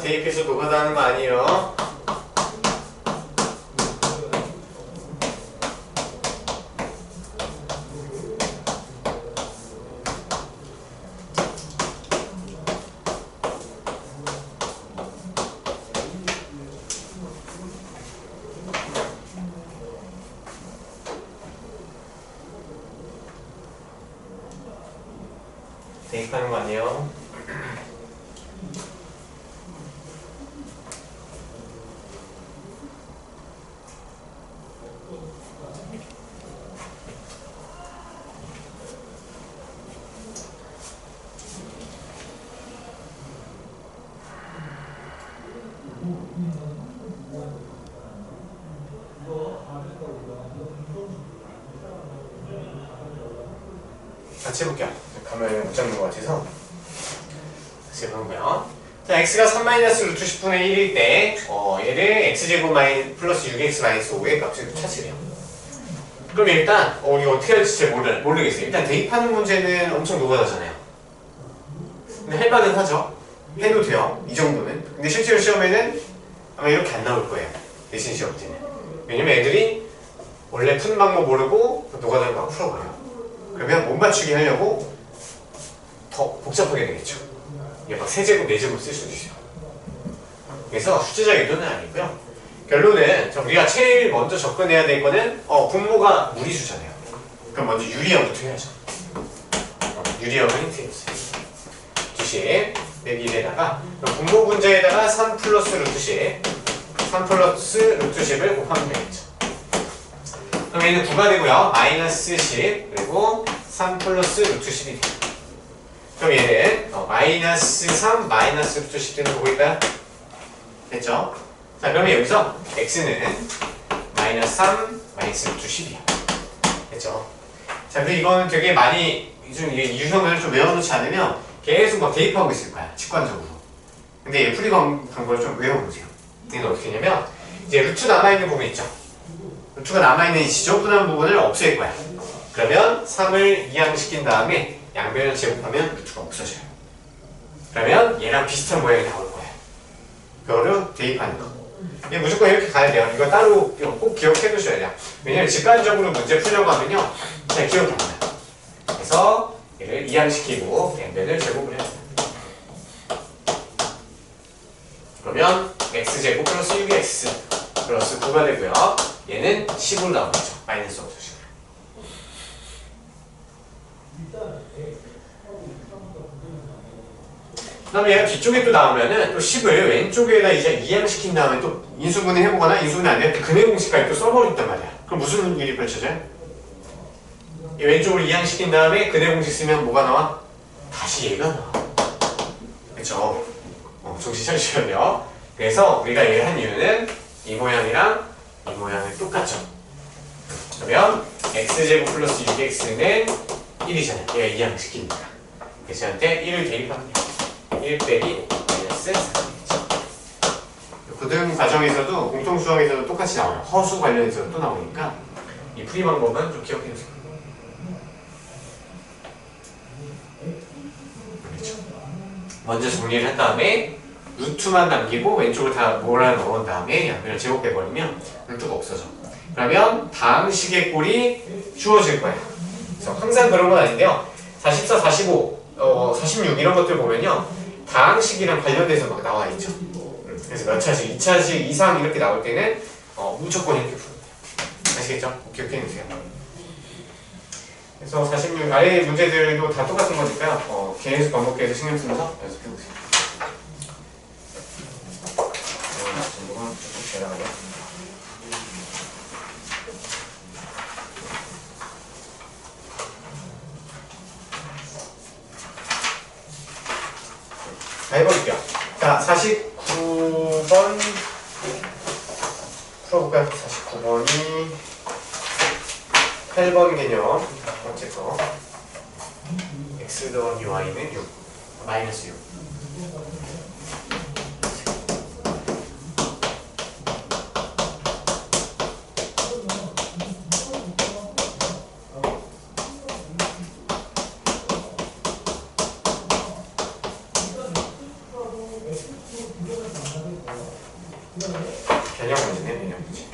대입해서 노가다하는 거 아니에요. 대입하는 거 아니에요. 같이 해볼게요. 가면을 못 잡는 것 같아서 다시 해보고요. 자, x가 3-루트 10분의 1일 때 얘를 x제곱 플러스 6x 마이너스 5의 값을 찾으래요. 그럼 일단 우리가 어떻게 할지 잘 모르겠어요. 일단 대입하는 문제는 엄청 노가다잖아요. 근데 할만은 하죠. 해도 돼요. 이 정도는. 근데 실제로 시험에는 아마 이렇게 안 나올 거예요. 내신 시험 때는. 왜냐면 애들이 원래 푸는 방법 모르고 노가다를 막 풀어버려요. 그러면 못 맞추게 하려고 더 복잡하게 되겠죠. 이게 막 3제곱, 4제곱 쓸 수도 있어요. 그래서 숫자적 유도는 아니고요. 결론은 우리가 제일 먼저 접근해야 될 거는 분모가 무리수잖아요. 그럼 먼저 유리형부터 해야죠. 유리형은 힌트였어요. 10 100일에다가 분모 분자에다가 3 플러스 루트 10 3 플러스 루트 10을 곱하면 되겠죠. 그럼 얘는 9가 되고요. 마이너스 10 그리고 3 플러스 루트 10이 돼요. 그럼 얘는 마이너스 3 마이너스 루트 10 되는 거 보일까요? 됐죠? 자, 그러면 여기서 x는 마이너스 3 마이너스 루트 10이야. 됐죠? 자, 그리고 이거는 되게 많이 이 유형을 좀 외워놓지 않으면 계속 막 대입하고 있을 거야. 직관적으로. 근데 얘 풀이 방법을 좀 외워보세요. 이건 어떻게 하냐면 이제 루트 남아있는 부분 있죠? 루트가 남아있는 이 지저분한 부분을 없앨 거야. 그러면 3을 이항시킨 다음에 양변을 제곱하면 루트가 없어져요. 그러면 얘랑 비슷한 모양이 나올 거예요. 그거를 대입하는 거. 이게 무조건 이렇게 가야 돼요. 이거 따로 꼭 기억해 두셔야 돼요. 왜냐면 직관적으로 문제 풀려고 하면요. 잘 기억이 안 나요. 그래서 얘를 이항시키고 양변을 제곱을 해요. 그러면 x제곱 플러스 6x 플러스 9가 되고요. 얘는 10으로 나오겠죠. 마이너스 없어지고. 그 다음에 얘가 뒤쪽에 또 나오면은 또 10을 왼쪽에다 이제 이항시킨 다음에 또 인수분해 해보거나 인수분해 안 되면 근해 공식까지 또 써버린단 말이야. 그럼 무슨 일이 펼쳐져요? 이 왼쪽으로 이항시킨 다음에 근해 공식 쓰면 뭐가 나와? 다시 얘가 나와. 그쵸? 정신 차리시면요. 그래서 우리가 얘를 한 이유는 이 모양이랑 이 모양이 똑같죠. 그러면 x제곱 플러스 6x는 1이잖아요. 얘가 이항시키니까. 그래서 저한테 1을 대입하면 1 빼기 마이너스 3이죠. 고등 과정에서도 공통수학에서도 똑같이 나와요. 허수 관련해서도 또 나오니까 이 풀이 방법은 좀 기억해 주세요. 그렇죠. 먼저 정리를 한 다음에 루트만 남기고 왼쪽을 다 몰아넣은 다음에 양변을 제곱해버리면 루트가 없어져. 그러면 다음 식의 꼴이 주어질 거예요. 그래서 항상 그런 건 아닌데요. 44, 45, 46 이런 것들 보면요. 다항식이랑 관련돼서 막 나와 있죠. 그래서 몇 차식, 2차식 이상 이렇게 나올 때는 무조건 이렇게 풀어야 돼요. 아시겠죠? 기억해 주세요. 그래서 46 아래 문제들도 다 똑같은 거니까 계속 반복해서 신경 쓰면서 연습해 보세요. 정도가 조금 지나가요. 자, 해볼게요. 자, 49번 풀어볼까요? 49번이 8번 개념 첫 번째 거 x 더하기 y는 6 마이너스 6. 변형 문제네, 변형 문제.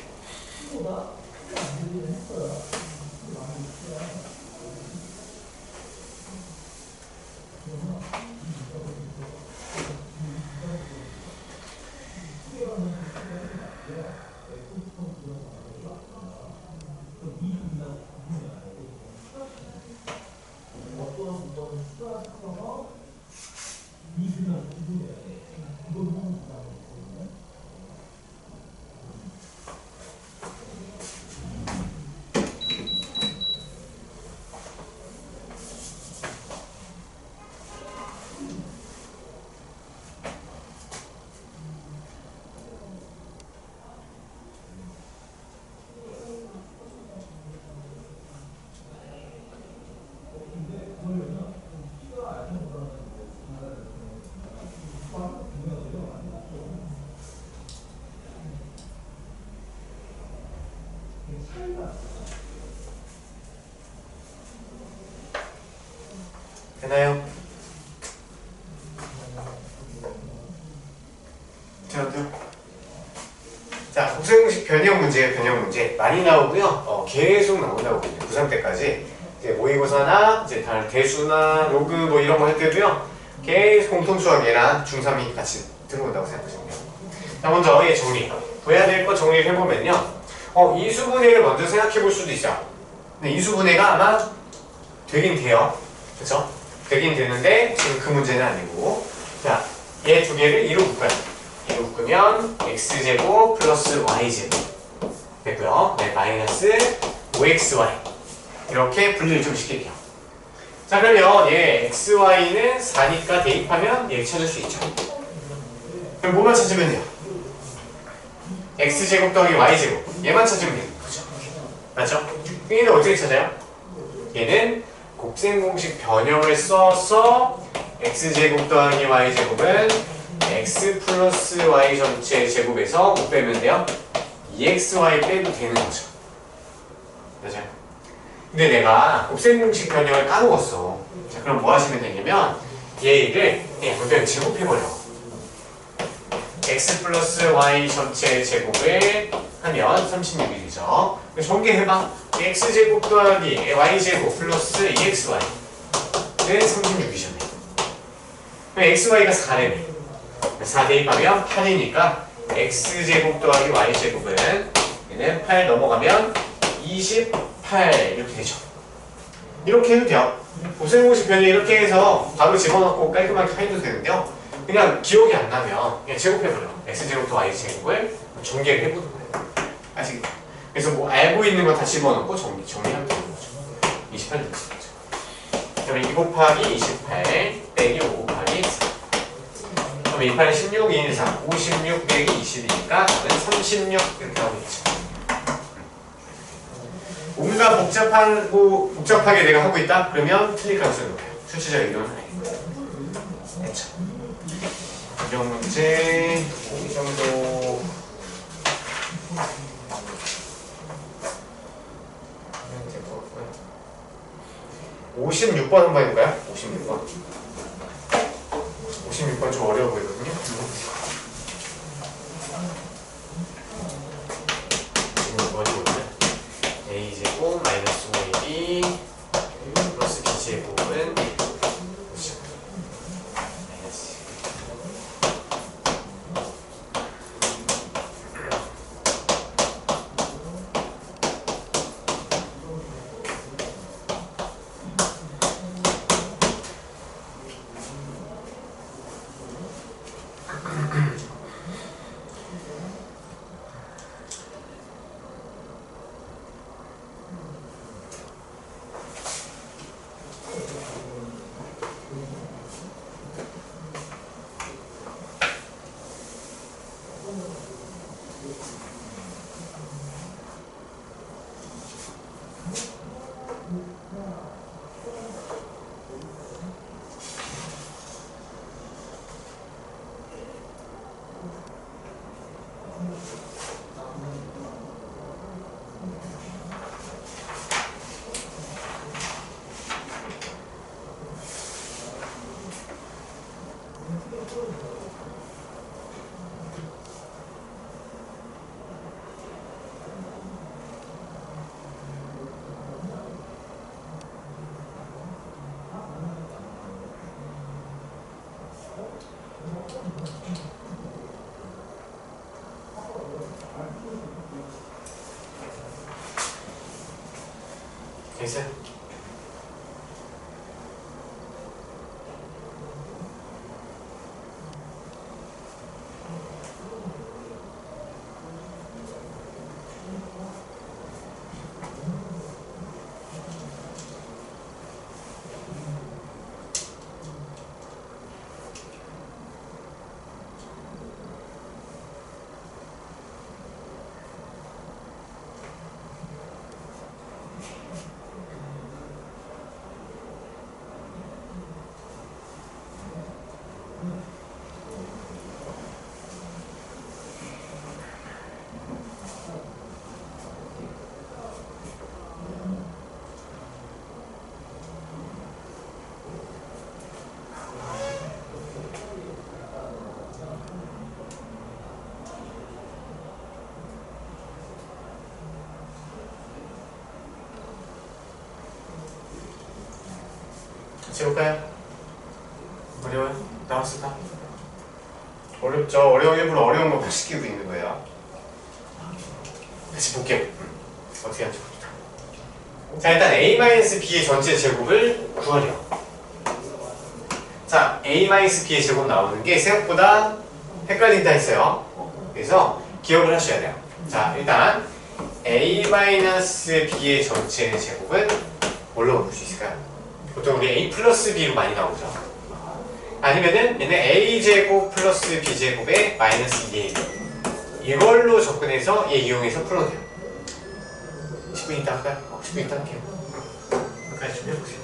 되나요? 자, 곱셈공식 변형 문제예요. 변형 문제 많이 나오고요. 계속 나온다고 보면 고3 때까지 이제 모의고사나 이제 다른 대수나 로그 뭐 이런 거 할 때도요. 계속 공통수학이랑 중3이 같이 들어온다고 생각하시면 돼요. 자, 먼저 얘 정리. 해야 될 거 정리를 해보면요. 이수분해를 먼저 생각해 볼 수도 있어요. 근데 이수분해가 아마 되긴 돼요. 그쵸? 되긴 되는데 지금 그 문제는 아니고, 자, 얘 두 개를 2로 묶어요. 2로 묶으면 x제곱 플러스 y제곱 됐고요. 네, 마이너스 5xy 이렇게 분리를 좀 시킬게요. 자, 그러면 얘 xy는 4니까 대입하면 얘 찾을 수 있죠. 그럼 뭐만 찾으면 돼요? x제곱 더하기 y제곱 얘만 찾으면 되는 거죠. 맞죠? 얘는 어떻게 찾아요? 얘는 곱셈공식 변형을 써서 x제곱 더하기 y제곱은 x 플러스 y 전체 제곱에서 못 빼면 돼요? 2xy 빼도 되는 거죠. 맞아요? 근데 내가 곱셈공식 변형을 까먹었어. 자, 그럼 뭐 하시면 되냐면 얘를 그냥 그대로 제곱해버려. x 플러스 y 전체 제곱을 하면 36이 되죠. 전개해봐. x제곱 더하기 y제곱 플러스 2xy는 36이잖아요. 그럼 xy가 4래네. 4 대입하면 8이니까 x제곱 더하기 y제곱은 얘는 8 넘어가면 28 이렇게 되죠. 이렇게 해도 돼요. 곱셈공식 변형 이렇게 해서 바로 집어넣고 깔끔하게 해도 되는데요. 그냥 기억이 안 나면 그냥 제곱해버려. x제곱 더 y제곱을 전개를 해보는 거예요. 아시겠죠? 그래서 뭐 알고 있는 거 다 집어넣고 정리하면 되는 거죠. 28 되는 거죠. 그러면 2 곱하기 28 빼기 5 곱하기 4. 그럼 28은 16, 2는 4. 56 빼기 20이니까 답은 36 이렇게 나오겠죠. 뭔가 복잡하게 내가 하고 있다? 그러면 틀릴 가능성이 높아요. 수치적 이론은 아니고요. 됐죠? 이런 문제 이 정도 하면 될 것 같고요. 56번 한번 해볼까요? 56번. 56번 좀 어려워 보이거든요. 지금 어디 보면 a제곱 마이너스 5ab 플러스 b제곱은 그렇죠. 마이너스 됐어요? 같이 해볼까요? 어려워요? 나왔어 다? 어렵죠? 일부러 어려운 거 다 시키고 있는 거예요. 같이 볼게요. 어떻게 하는지 봅시다. 자, 일단 a-b의 전체 제곱을 구하래요. 자, a-b의 제곱 나오는 게 생각보다 헷갈린다 했어요. 그래서 기억을 하셔야 돼요. 자, 일단 a-b의 전체 제곱은 뭘로 볼 수 있을까요? 보통 우리 a 플러스 b로 많이 나오죠. 아니면은 얘는 a제곱 플러스 b제곱에 마이너스 2a 이걸로 접근해서 얘 이용해서 풀어도 돼요. 10분 있다 할까요? 10분 있다 할게요. 여기까지 좀 해보세요.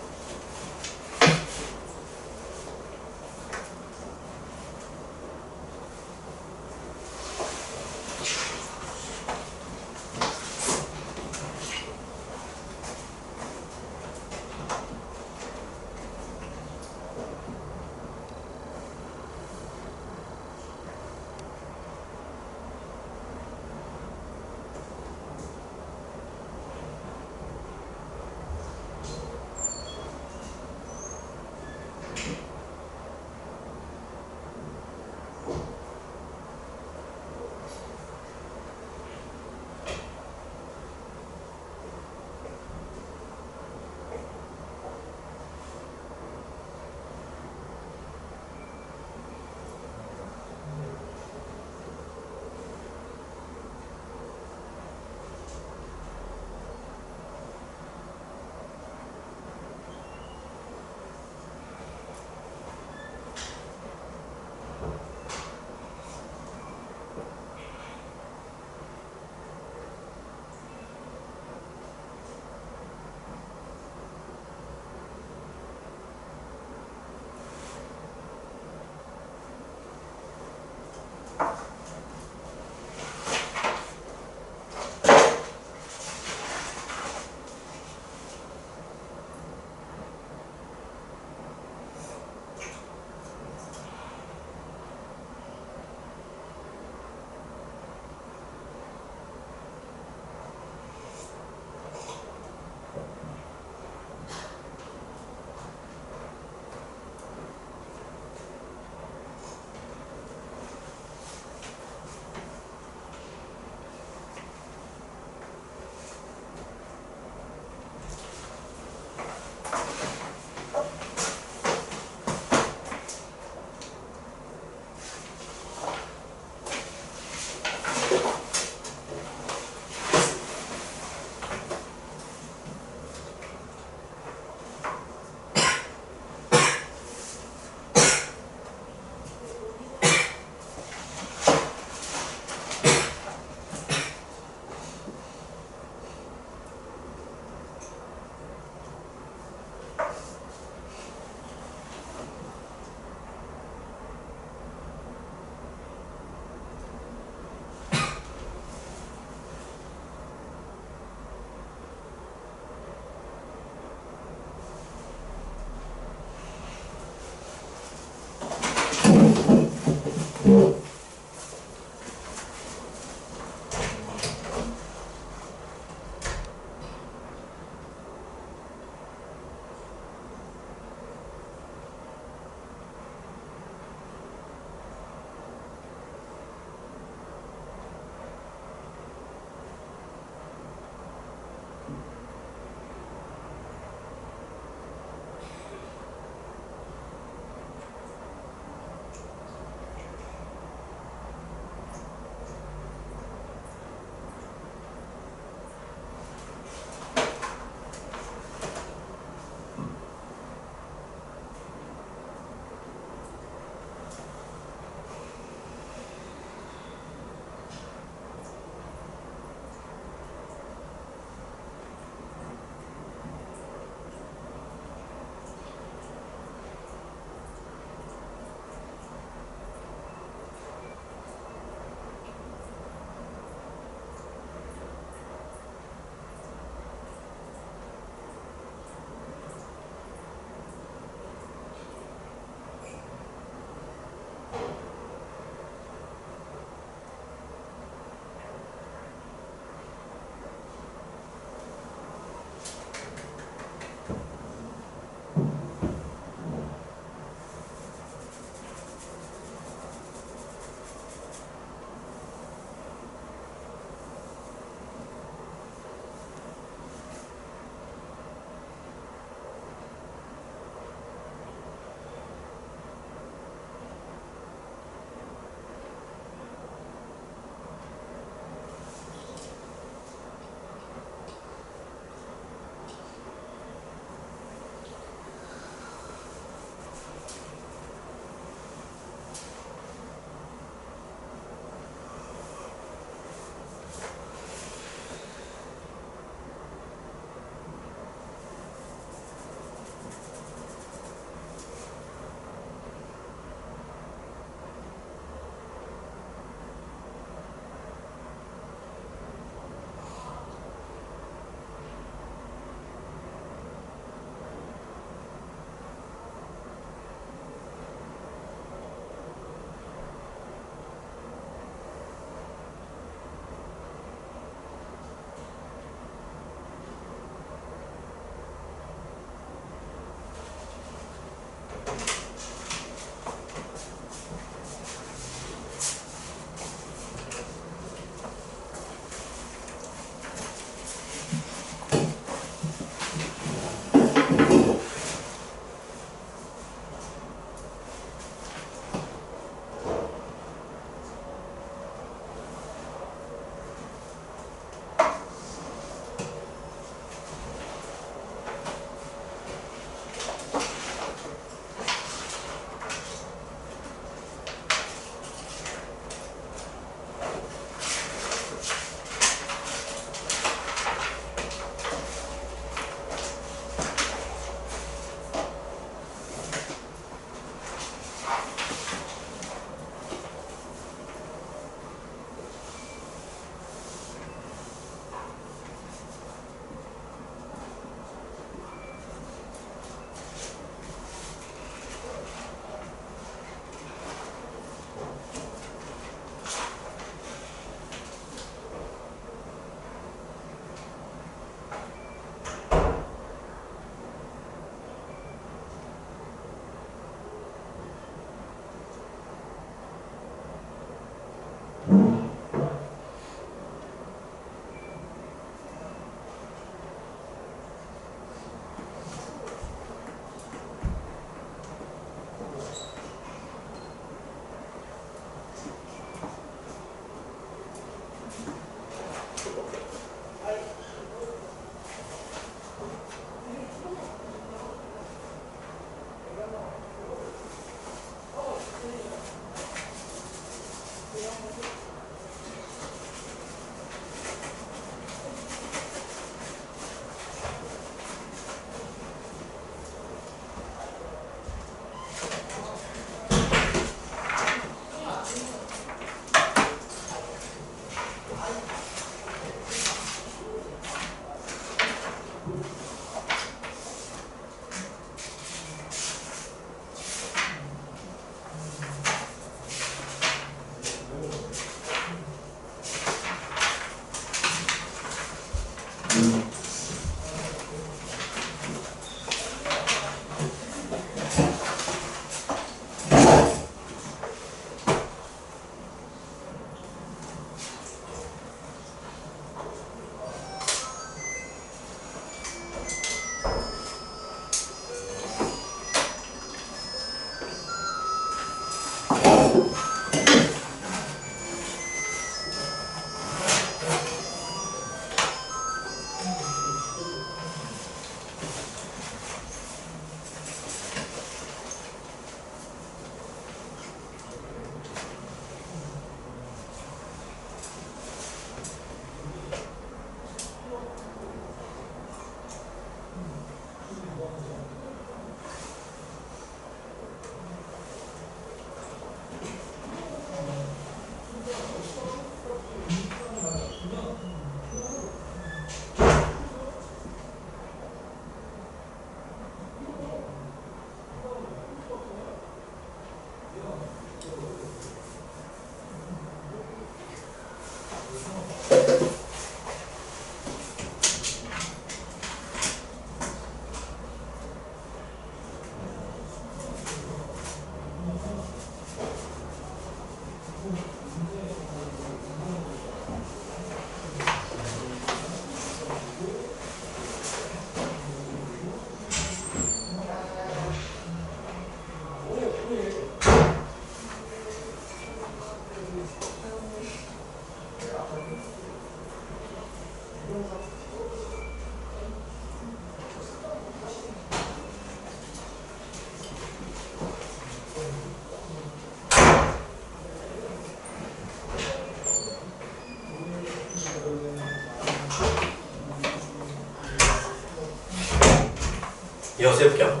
이어서 해볼게요.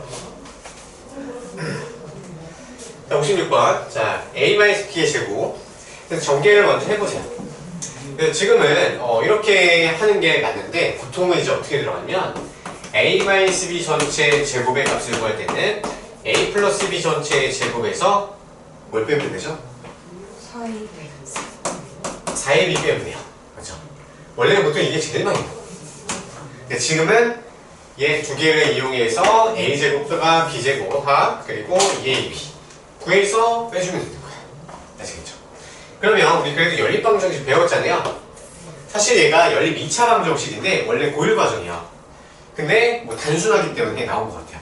자, 56번. 자, a-b의 제곱. 그래서 전개를 먼저 해보세요. 그래서 지금은 이렇게 하는 게 맞는데, 보통은 이제 어떻게 들어가면 a-b 전체 제곱의 값을 구할 때는 a 플러스 b 전체 제곱에서 뭘 빼면 되죠? 4의 b 빼면 돼요. 그렇죠? 원래는 보통 이게 제일 많이 나와요. 근데 지금은 얘 두 개를 이용해서 a제곱과 b제곱 합 그리고 2ab 구해서 빼주면 되는 거야. 아시겠죠? 그러면 우리 그래도 연립방정식 배웠잖아요. 사실 얘가 연립 2차 방정식인데 원래 고일 과정이야. 근데 뭐 단순하기 때문에 나온 것 같아요.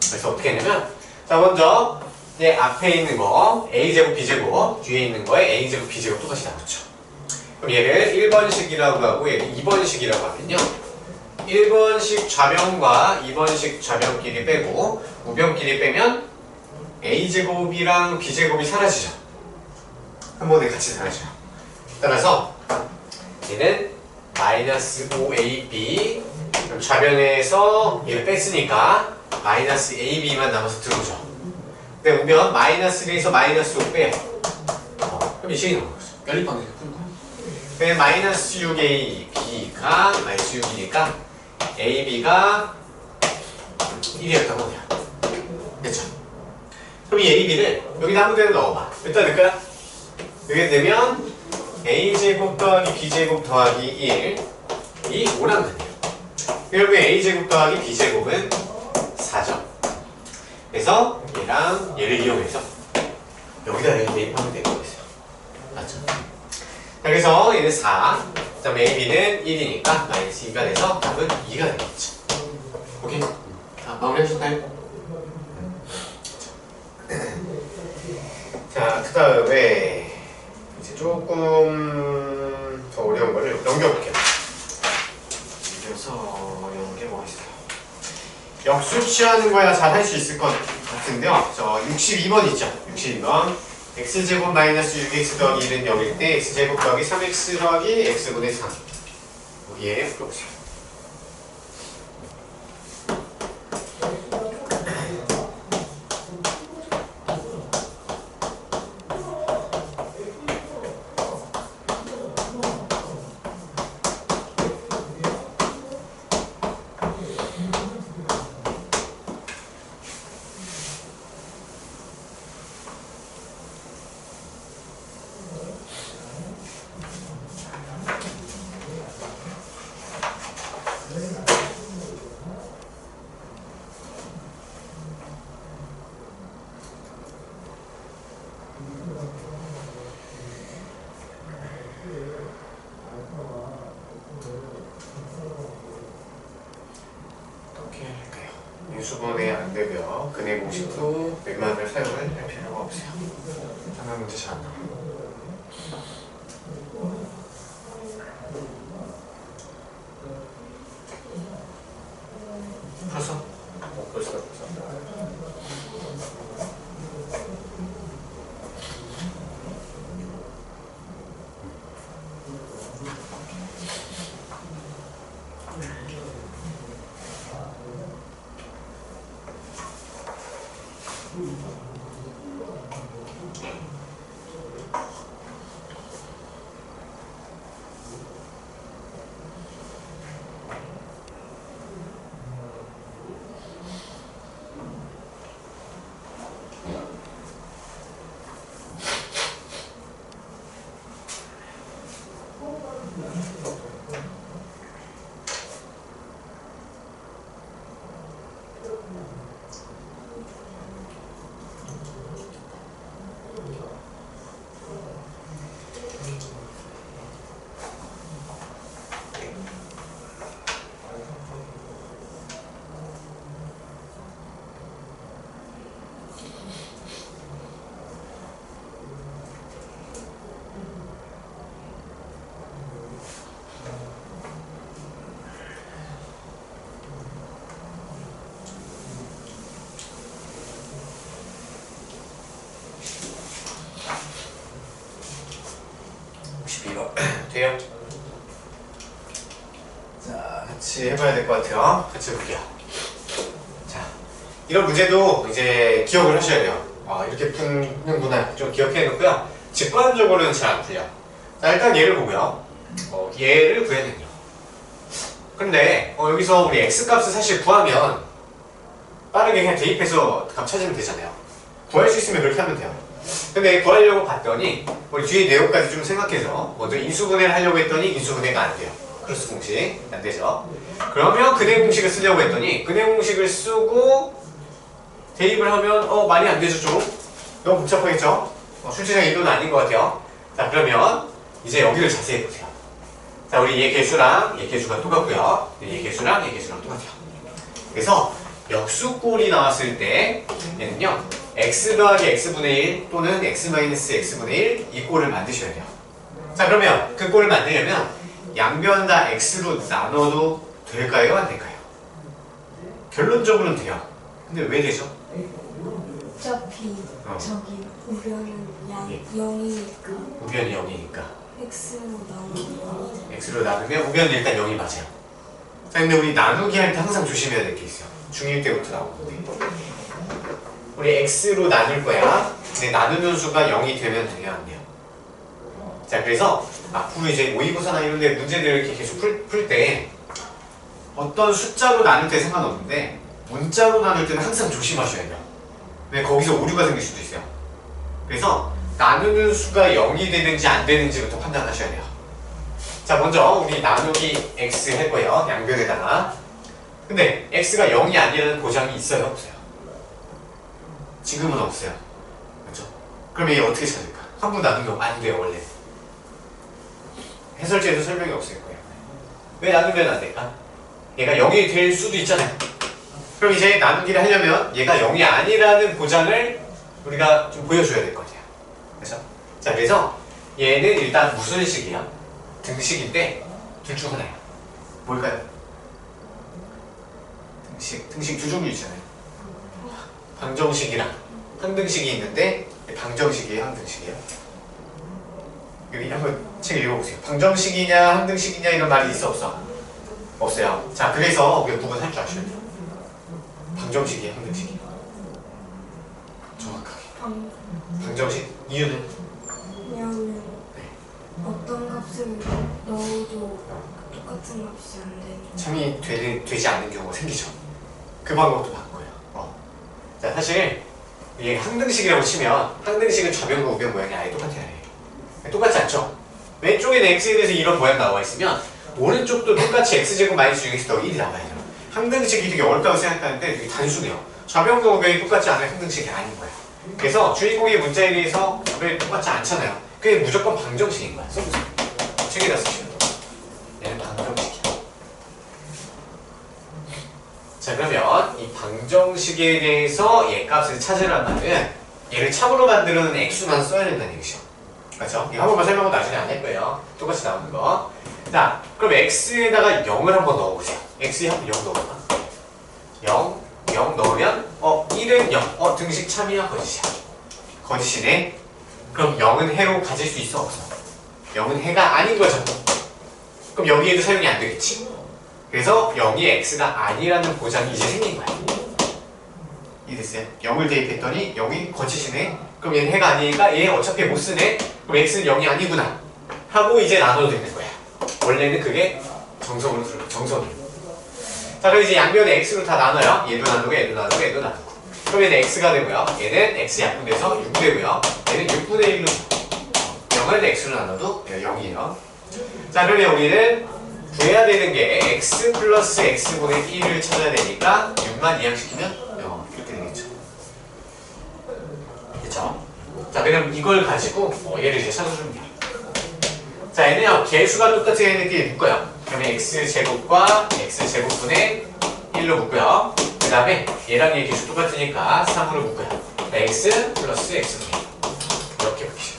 그래서 어떻게 했냐면 자 먼저 얘 앞에 있는 거 a제곱 b제곱 뒤에 있는 거에 a제곱 b제곱 똑같이 나눴죠. 그럼 얘를 1번식이라고 하고 얘를 2번식이라고 하면요 1번식 좌변과 2번식 좌변끼리 빼고 우변끼리 빼면 a제곱이랑 b제곱이 사라지죠. 한 번에 같이 사라져요. 따라서 얘는 마이너스 5ab 그럼 좌변에서 얘를 뺐으니까 마이너스 ab만 남아서 들어오죠. 근데 우변 마이너스 1에서 마이너스 5 빼요. 그럼 이 식이 나오는 거죠. 연립방정식 푸는 거야. 왜 마이너스 6a b가 마이너스 6이니까 ab가 1이었던 거네요. 그쵸? 그럼 이 ab를 여기다 아무 데나 넣어봐. 몇다 넣을까요? 여기다 넣으면 a제곱 더하기 b제곱 더하기 1이 5란 말이에요. 그러면 a제곱 더하기 b제곱은 4죠. 그래서 얘랑 얘를 이용해서 여기다 대입하면 되는 거겠어요. 맞죠? 자, 그래서 얘는 4, 그 다음에 ab는 1이니까 마이너스 2가 돼서 답은 2가 되겠죠. 오케이? 자, 마무리 하실까요? 자, 그 다음에 이제 조금 더 어려운 거를 넘겨볼게요. 그래서 어려운 게 뭐가 있어요? 역수 취하는 거야 잘 할 수 있을 것 같은데요. 저 62번 있죠? 62번. x제곱 마이너스 6x 더하기 1은 0일 때 x제곱 더하기 3x 더하기 x분의 3 여기에 풀어보세요. 인수분해 안 되며 근해 공식도 웬만하면 사용을 할 필요가 없어요. 하나 문제 잘 안 나와요. 풀었어? 벌써. 같이 해봐야 될 것 같아요. 같이 해볼게요. 자, 이런 문제도 이제 기억을 하셔야 돼요. 이렇게 푸는구나 좀 기억해 놓고요. 직관적으로는 잘 안 풀려. 자, 일단 얘를 보고요. 얘를 구해야 되죠. 근데 여기서 우리 x값을 사실 구하면 빠르게 그냥 대입해서 값 찾으면 되잖아요. 구할 수 있으면 그렇게 하면 돼요. 근데 구하려고 봤더니 우리 뒤에 내용까지 좀 생각해서 먼저 인수분해를 하려고 했더니 인수분해가 안 돼요. 크로스 공식 안 되죠. 그러면 근해 공식을 쓰려고 했더니 근해 공식을 쓰고 대입을 하면 말이 안 되죠. 좀 너무 복잡하겠죠. 출제장 의도는 아닌 것 같아요. 자, 그러면 이제 여기를 자세히 보세요. 자, 우리 얘 개수랑 얘 개수가 똑같고요. 얘 개수랑 얘 개수랑 똑같아요. 그래서 역수꼴이 나왔을 때 얘는요 x 더하기 x분의 1 또는 x 마이너스 x분의 1 이 꼴을 만드셔야 돼요. 자, 그러면 그 꼴을 만들려면 양변 다 x로 나눠도 될까요? 안 될까요? 결론적으로는 돼요. 근데 왜 되죠? 어차피 저기 우변은 예. 0이니까 우변이 0이니까 x로 나오면 x로 나누면 우변은 일단 0이 맞아요. 자, 근데 우리 나누기 할 때 항상 조심해야 될 게 있어요. 중1 때부터 나오는데 우리 x로 나눌 거야. 근데 나누는 수가 0이 되면 돼요, 안 돼요? 자, 그래서 앞으로 이제 모의고사나 이런 데 문제들을 이렇게 계속 풀 때 어떤 숫자로 나눌 때 상관없는데 문자로 나눌 때는 항상 조심하셔야 돼요. 왜 거기서 오류가 생길 수도 있어요. 그래서 나누는 수가 0이 되는지 안 되는지부터 판단하셔야 돼요. 자, 먼저 우리 나누기 x 할 거예요. 양변에다가. 근데 x가 0이 아니라는 보장이 있어요? 없어요? 지금은 없어요. 그렇죠? 그럼 얘 어떻게 찾을까? 한번 나누면 안 돼요, 원래. 해설지에도 설명이 없을 거예요. 왜 나누면 안 될까? 얘가 0이 될 수도 있잖아요. 그럼 이제 나누기를 하려면 얘가 0이 아니라는 보장을 우리가 좀 보여줘야 될 것 같아요. 그렇죠? 자, 그래서 얘는 일단 무슨 식이야? 등식인데 둘 중 하나예요. 뭘까요? 등식 두 종류 있잖아요. 방정식이랑 항등식이 있는데 방정식이에요, 항등식이에요? 여기 한번 책 읽어보세요. 방정식이냐 항등식이냐 이런 말이 있어 없어? 없어요. 자, 그래서 우리가 구분할 줄 아셔야 돼요. 방정식이에요, 항등식이에요? 정확하게. 방정식? 이유는? 왜냐하면 어떤 값을 넣어도 똑같은 값이 안 되니까 참이 되지 않는 경우가 생기죠. 그 방법도 바꿔요. 자, 사실 이게 항등식이라고 치면 항등식은 좌변과 우변 모양이 아예 똑같아요. 똑같지 않죠? 왼쪽에는 x에 대해서 이런 모양 나와 있으면 오른쪽도 똑같이 x제곱 마이너스 6x 더하기 1이 나와야 돼요. 항등식이 되게 어렵다고 생각하는데 되게 단순해요. 좌변과 우변이 똑같지 않은 항등식이 아닌 거예요. 그래서 주인공의 문자에 대해서 좌변이 똑같지 않잖아요. 그게 무조건 방정식인 거야. 써보세요. 책에다 쓰시면 얘는 방정식이야. 자, 그러면 이 방정식에 대해서 얘 값을 찾으란 말은 얘를 참으로 만드는 x만 써야 된다는 얘기죠. 그렇죠? 이거 한 번만 설명은 나중에 안 할 거예요. 똑같이 나오는 거. 자, 그럼 x에다가 0을 한번 넣어보세요. x에 한번 0 넣어봐. 0 넣으면 1은 0. 등식 참이야, 거짓이야? 거짓이네. 그럼 0은 해로 가질 수 있어, 없어? 0은 해가 아닌 거죠. 그럼 여기에도 사용이 안 되겠지. 그래서 0이 x가 아니라는 보장이 이제 생긴 거야. 이해됐어요? 0을 대입했더니 0이 거짓이네. 그럼 얘는 해가 아니니까 얘 어차피 못 쓰네. 그럼 x는 0이 아니구나 하고 이제 나눠도 되는 거야. 원래는 그게 정석으로 들어가. 정석으로. 자, 그럼 이제 양변에 x로 다 나눠요. 얘도 나누고 얘도 나누고 얘도 나누고. 그럼 얘는 x가 되고요. 얘는 x 약분돼서 6 되고요. 얘는 6분의 1로 0을 x로 나눠도 0이에요. 자, 그러면 우리는 구해야 되는 게 x 플러스 x분의 1을 찾아야 되니까 6만 이항시키면 0 이렇게 되겠죠. 그쵸? 자, 그럼 이걸 가지고 얘를 이제 찾아주면 돼요. 자, 얘는요 개수가 똑같이 이렇게 묶어요. 그러면 x제곱과 x제곱분의 1로 묶고요. 그 다음에 얘랑 얘 개수 똑같으니까 3으로 묶어요. x 플러스 x분의 1 이렇게 묶이죠.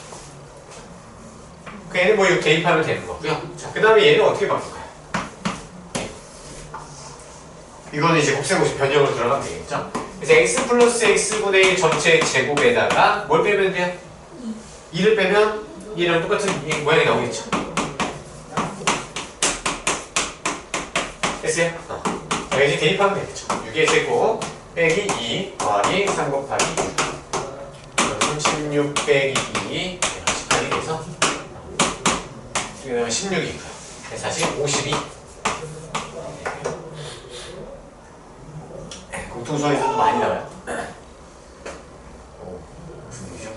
그 얘는 뭐 이렇게 대입하면 되는 거고요. 자, 그 다음에 얘는 어떻게 바꿀까요? 이거는 이제 곱셈고시 변형으로 들어가면 되겠죠? 그래서 x 플러스 x분의 1 전체 제곱에다가 뭘 빼면 돼요? 2를 빼면 얘랑 똑같은 모양이 나오겠죠? 됐어요? 자, 이제 대입하면 되겠죠. 6의 제곱 빼기 2 더하기 3 곱하기 6. 36 빼기 2 18이 돼서 16이고요. 그래서 다시 52. 공통수학에서도 많이 나와요. 무슨 일이죠?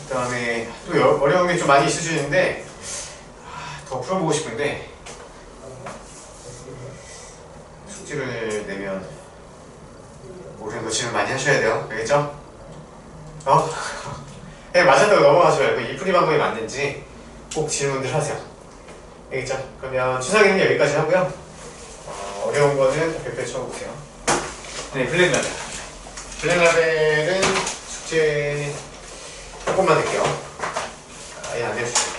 그 다음에 또 어려운 게 좀 많이 있을 수 있는데 더 풀어보고 싶은데 숙제를 내면 모르는 거 질문 많이 하셔야 돼요. 알겠죠? 그냥 맞았다고 넘어가지 말고 이 풀이 방법이 맞는지 꼭 질문들 하세요. 알겠죠? 그러면 추상에는 여기까지 하고요. 어려운 거는 별표 쳐보세요. 네, 블랙라벨. 블랙라벨은 숙제 조금만 할게요. 아예 안 될 수도 있고.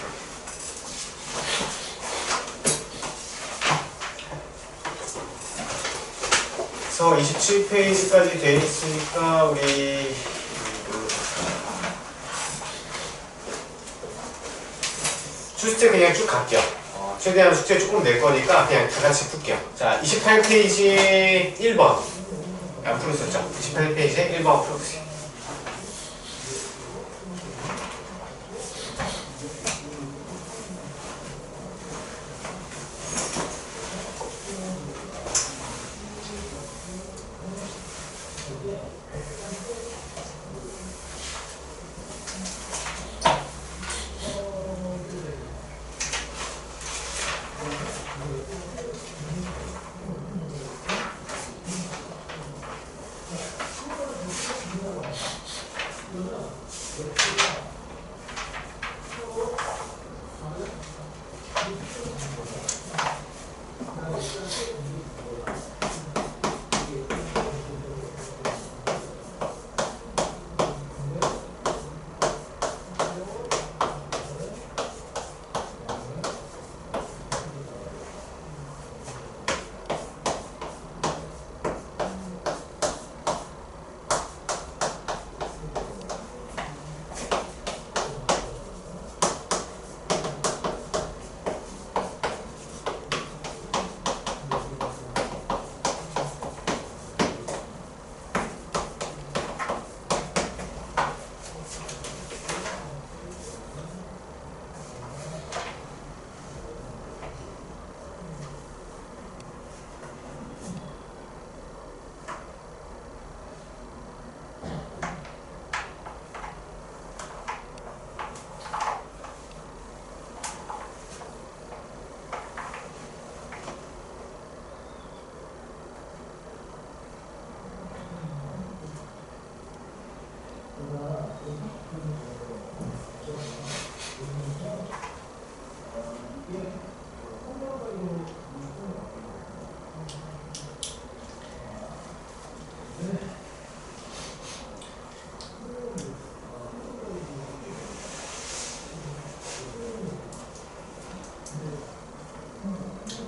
그래서 27페이지까지 돼 있으니까 우리 숙제 그냥 쭉 갈게요. 최대한 숙제 조금 낼 거니까 그냥 다 같이 풀게요. 자, 28페이지 1번. 안 풀었었죠? 28페이지에 1번 풀어보세요.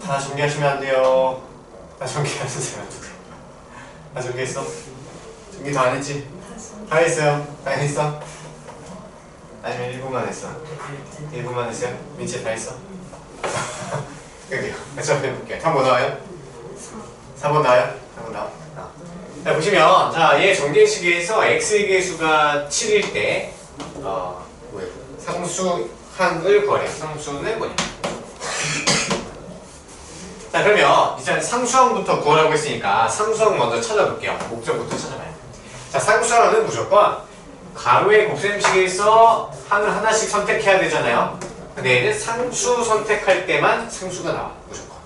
다 정리하시면 안 돼요. 다 정리하는 사람 누구야? 다 정리했어? 정리 다 안 했지? 다 했어요? 다 했어? 아니면 일부만 했어? 일부만 했어요? 민채 다 했어? 여기요. 같이 한번 해볼게요. 3번 나와요? 4번 나와요? 4번 나와? 자, 보시면, 자, 얘 정대식에서 x의 개수가 7일 때, 상수항을 구하래요. 상수는 뭐냐? 자, 그러면 이제 상수항부터 구하라고 했으니까 상수항 먼저 찾아볼게요. 목적부터 찾아봐요. 자, 상수항은 무조건 가로의 곱셈식에서 항을 하나씩 선택해야 되잖아요. 근데 얘는 상수 선택할 때만 상수가 나와. 무조건.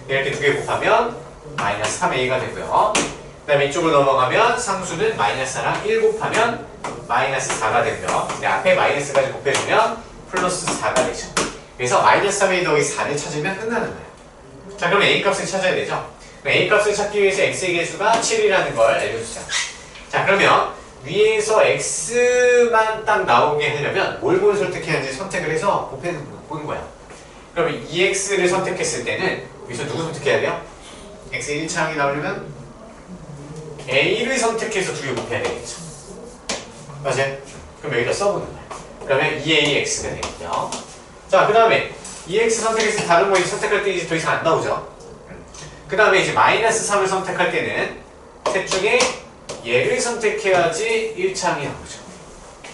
이렇게 두 개 곱하면 마이너스 3a가 되고요. 그 다음에 이쪽으로 넘어가면 상수는 마이너스 4랑 1 곱하면 마이너스 4가 되고요. 근데 앞에 마이너스까지 곱해주면 플러스 4가 되죠. 그래서 마이너스 3a 더하기 4를 찾으면 끝나는 거예요. 자, 그럼 a 값을 찾아야 되죠. a 값을 찾기 위해서 x의 개수가 7이라는 걸 알려주자. 자, 그러면 위에서 x만 딱 나오게 하려면 뭘 선택해야 하는지 선택을 해서 보는 거야. 그러면 2x를 선택했을 때는 여기서 누구 선택해야 돼요? x의 1차항이 나오려면 a를 선택해서 두 개 곱해야 되겠죠. 맞아요? 그럼 여기다 써보는 거야. 그러면 2ax가 되겠죠. 자, 그 다음에 2x 선택해서 다른 거 선택할 때 이제 더 이상 안 나오죠. 그 다음에 이제 마이너스 3을 선택할 때는 셋 중에 얘를 선택해야지 1차항이 나오죠.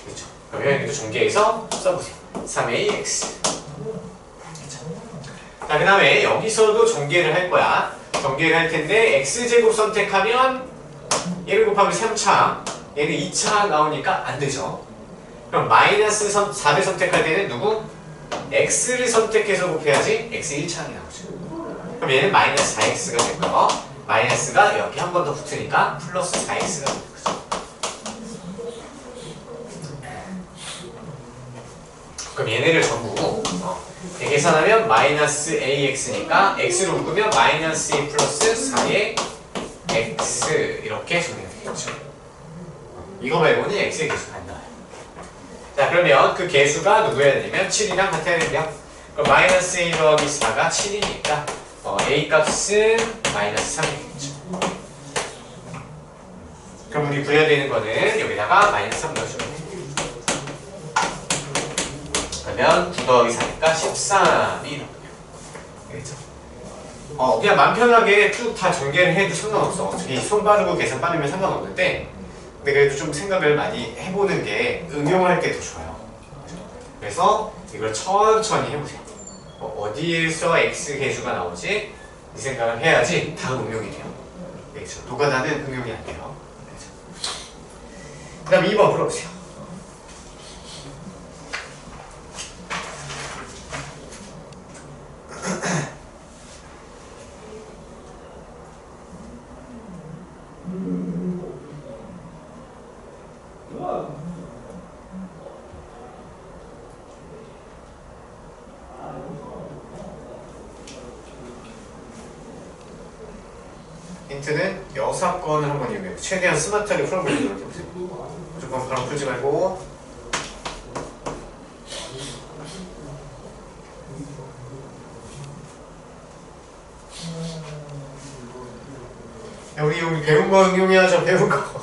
그렇죠? 그러면 여기도 전개해서 써보세요. 3ax. 자, 그 다음에 여기서도 전개를 할 거야. 전개를 할 텐데 x제곱 선택하면 얘를 곱하면 3차, 얘는 2차 나오니까 안 되죠. 그럼 마이너스 4를 선택할 때는 누구? x를 선택해서 곱해야지 x 1차항이 나오죠. 그럼 얘는 마이너스 4x가 되고요. 마이너스가 여기 한 번 더 붙으니까 플러스 4x가 되는 거죠. 그럼 얘네를 전부 계산하면 마이너스 ax니까 x로 묶으면 마이너스 2 플러스 4의 x 이렇게 정리가 되겠죠. 이거 말고는 x의 개수가 안 나와요. 자, 그러면 그 개수가 누구여야 되냐면 7이랑 같아야 된대요. 그럼 마이너스 1 더하기 4가 7이니까 a 값은 마이너스 3이겠죠. 그럼 우리 구해야 되는 거는 여기다가 마이너스 3 넣어주면 돼요. 그러면 9 더하기 4니까 13이 나오네요. 알겠죠? 그냥 맘 편하게 쭉 다 전개를 해도 상관없어. 어차피 손 빠르고 계산 빠르면 상관없는데, 근데 그래도 좀 생각을 많이 해보는 게 응용할 때 더 좋아요. 그래서 이걸 천천히 해보세요. 어디에서 x 개수가 나오지? 이 생각을 해야지 다음 응용이 돼요. 알겠죠? 노가다는 응용이 안 돼요. 그 다음 2번 풀어보세요. 힌트는 여사건을 한번 이용해요. 최대한 스마트하게 풀어보려고 노력해보세요. 무조건 바로 풀지 말고. 야, 우리 배운 거 응용해야죠. 배운 거.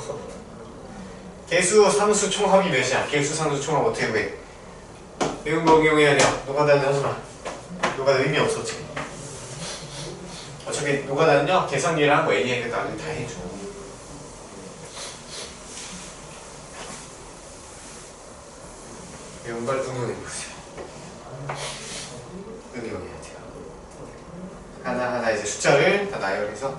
개수, 상수, 총합이 몇이야? 개수, 상수, 총합 어떻게 구해? 배운 거 응용해야 돼요. 노가다는 하지마. 노가다 의미 없어 지금. 어차피 노가다는요 계산기를 하고 AI를 나는 다 해줘. 배운 걸 응용해보세요. 응용해야 돼요. 하나하나 이제 숫자를 다 나열해서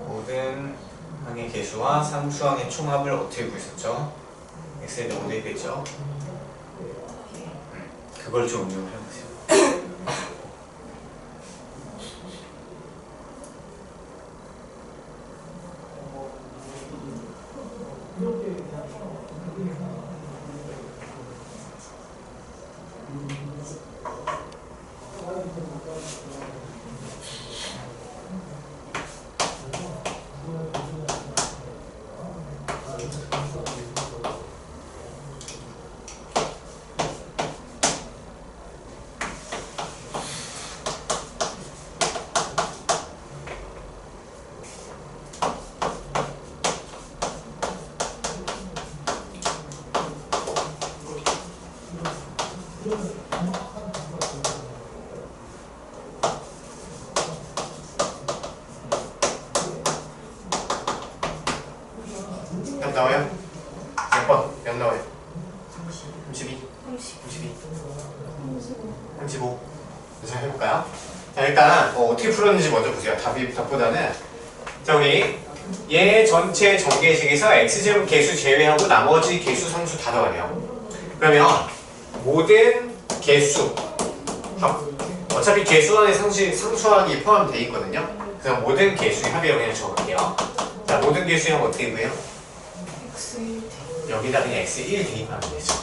모든 항의 개수와 상수항의 총합을 어떻게 구했었죠? 엑셀에 5 대입했죠? 그걸 좀 응용을 해보세요. 몇 나와요? 몇 번? 몇 나와요? 32? 32? 35? 자, 해볼까요? 자, 일단 어떻게 풀었는지 먼저 보세요. 답보다는 자, 우리 얘 전체 전개식에서 x제곱 개수 제외하고 나머지 개수 상수 다 더하래요. 그러면 모든 개수 어차피 개수 안에 상수항이 포함되어 있거든요. 그래서 모든 개수의 합의를 그냥 적을게요. 자, 모든 개수의 합 어떻게 구해요? 여기다 그냥 x1 대입하면 되죠.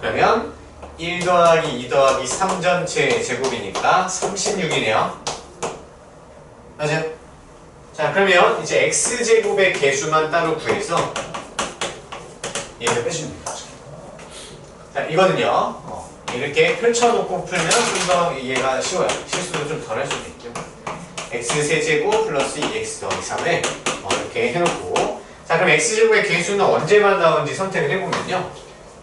그러면 1 더하기 2 더하기 3 전체 제곱이니까 36이네요. 맞아요? 자, 그러면 이제 x제곱의 개수만 따로 구해서 얘를 빼주면 되죠. 자, 이거는요 이렇게 펼쳐놓고 풀면 좀 더 이해가 쉬워요. 실수도 좀 덜 할 수도 있죠. x 세제곱 플러스 2x 더하기 3을 이렇게 해놓고, 자 그럼 x제곱의 개수는 언제만 나오는지 선택을 해보면요,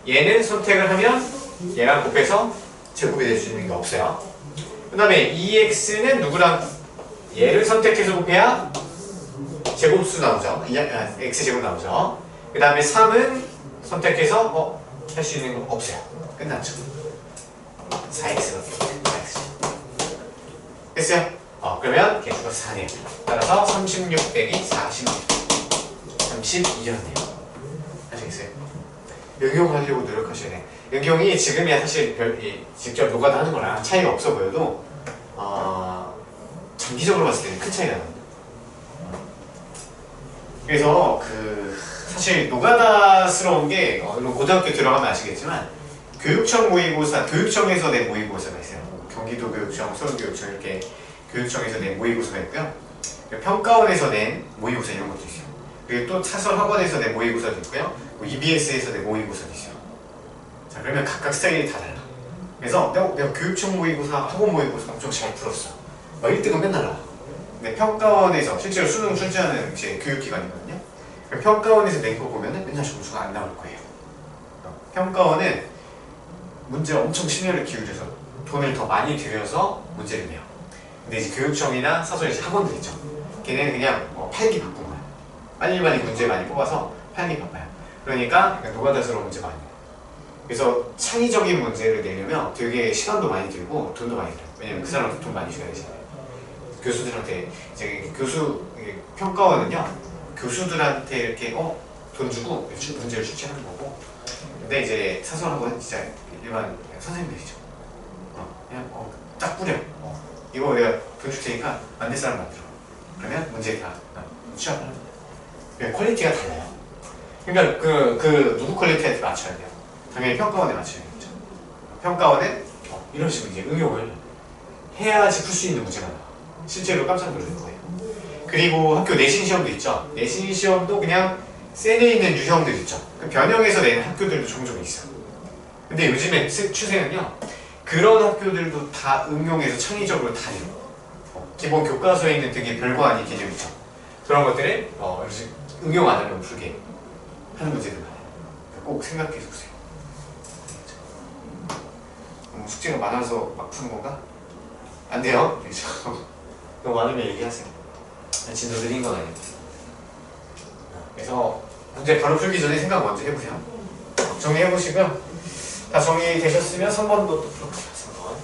얘는 선택을 하면 얘랑 곱해서 제곱이 될 수 있는 게 없어요. 그 다음에 2x는 누구랑 얘를 선택해서 곱해야 제곱수 나오죠. x제곱 나오죠. 그 다음에 3은 선택해서 할 수 있는 거 없어요. 끝났죠. 4x가 됐어요? 그러면 개수가 4네요. 따라서 36 빼기 46 32였네요. 아시겠어요? 응용하려고 노력하셔야 돼요. 응용이 지금이야 사실 직접 노가다 하는 거랑 차이가 없어 보여도 장기적으로 봤을 때는 큰 차이가 납니다. 그래서 사실 노가다스러운 게 고등학교 들어가면 아시겠지만 교육청 모의고사, 교육청에서 낸 모의고사가 있어요. 경기도 교육청, 서울교육청 이렇게 교육청에서 낸 모의고사가 있고요. 평가원에서 낸 모의고사 이런 것도 있어요. 그리고 또 차설 학원에서 낸 모의고사도 있고요. EBS에서 낸 모의고사도 있어요. 자 그러면 각각 스타일이 다 달라. 그래서 내가 교육청 모의고사, 학원 모의고사 엄청 잘 풀었어. 1등은 맨날 나와. 근데 평가원에서 실제로 수능 출제하는 제 교육기관이거든요. 평가원에서 낸 거 보면은 맨날 점수가 안 나올 거예요. 평가원은 문제를 엄청 심혈을 기울여서 돈을 더 많이 들여서 문제를 내요. 근데 이제 교육청이나 사설 학원들 있죠. 걔네는 그냥 팔기 바쁜 거야. 빨리 문제 많이 뽑아서 팔기 바빠요. 그러니까 노가다스러운 문제 많이 내요. 그래서 창의적인 문제를 내려면 되게 시간도 많이 들고 돈도 많이 들어요. 왜냐면 그 사람한테 돈 많이 줘야지. 교수들한테 이제 평가원은요, 교수들한테 이렇게 돈 주고 문제를 출제하는 거고, 근데 이제 사설학원은 진짜 일반 선생님들이죠. 그냥 딱 뿌려. 이거 내가 돈 줄 테니까 만들 사람 만들어. 그러면 문제 다 취합을 합니다. 퀄리티가 달라요. 그러니까 누구 퀄리티한테 맞춰야 돼요? 당연히 평가원에 맞춰야겠죠. 평가원은 이런 식으로 이제 응용을 해야지 풀 수 있는 문제가 나와. 실제로 깜짝 놀랄 거예요. 그리고 학교 내신 시험도 있죠. 내신 시험도 그냥 센에 있는 유형들 있죠. 변형해서 내는 학교들도 종종 있어요. 근데 요즘에 추세는요, 그런 학교들도 다 응용해서 창의적으로 다 해요. 기본 교과서에 있는 되게 별거 아닌 개념 있죠. 그런 것들을 응용 안 하면 풀게 하는 문제들 많아요. 꼭 생각해서 보세요. 숙제가 많아서 막 푸는 건가? 안 돼요. 너무 많으면 얘기하세요. 진도 느린 건 아니고. 그래서 문제 바로 풀기 전에 생각 먼저 해보세요. 정리해보시고요. 다 정리되셨으면 3번도 또 풀어보세요. 3번.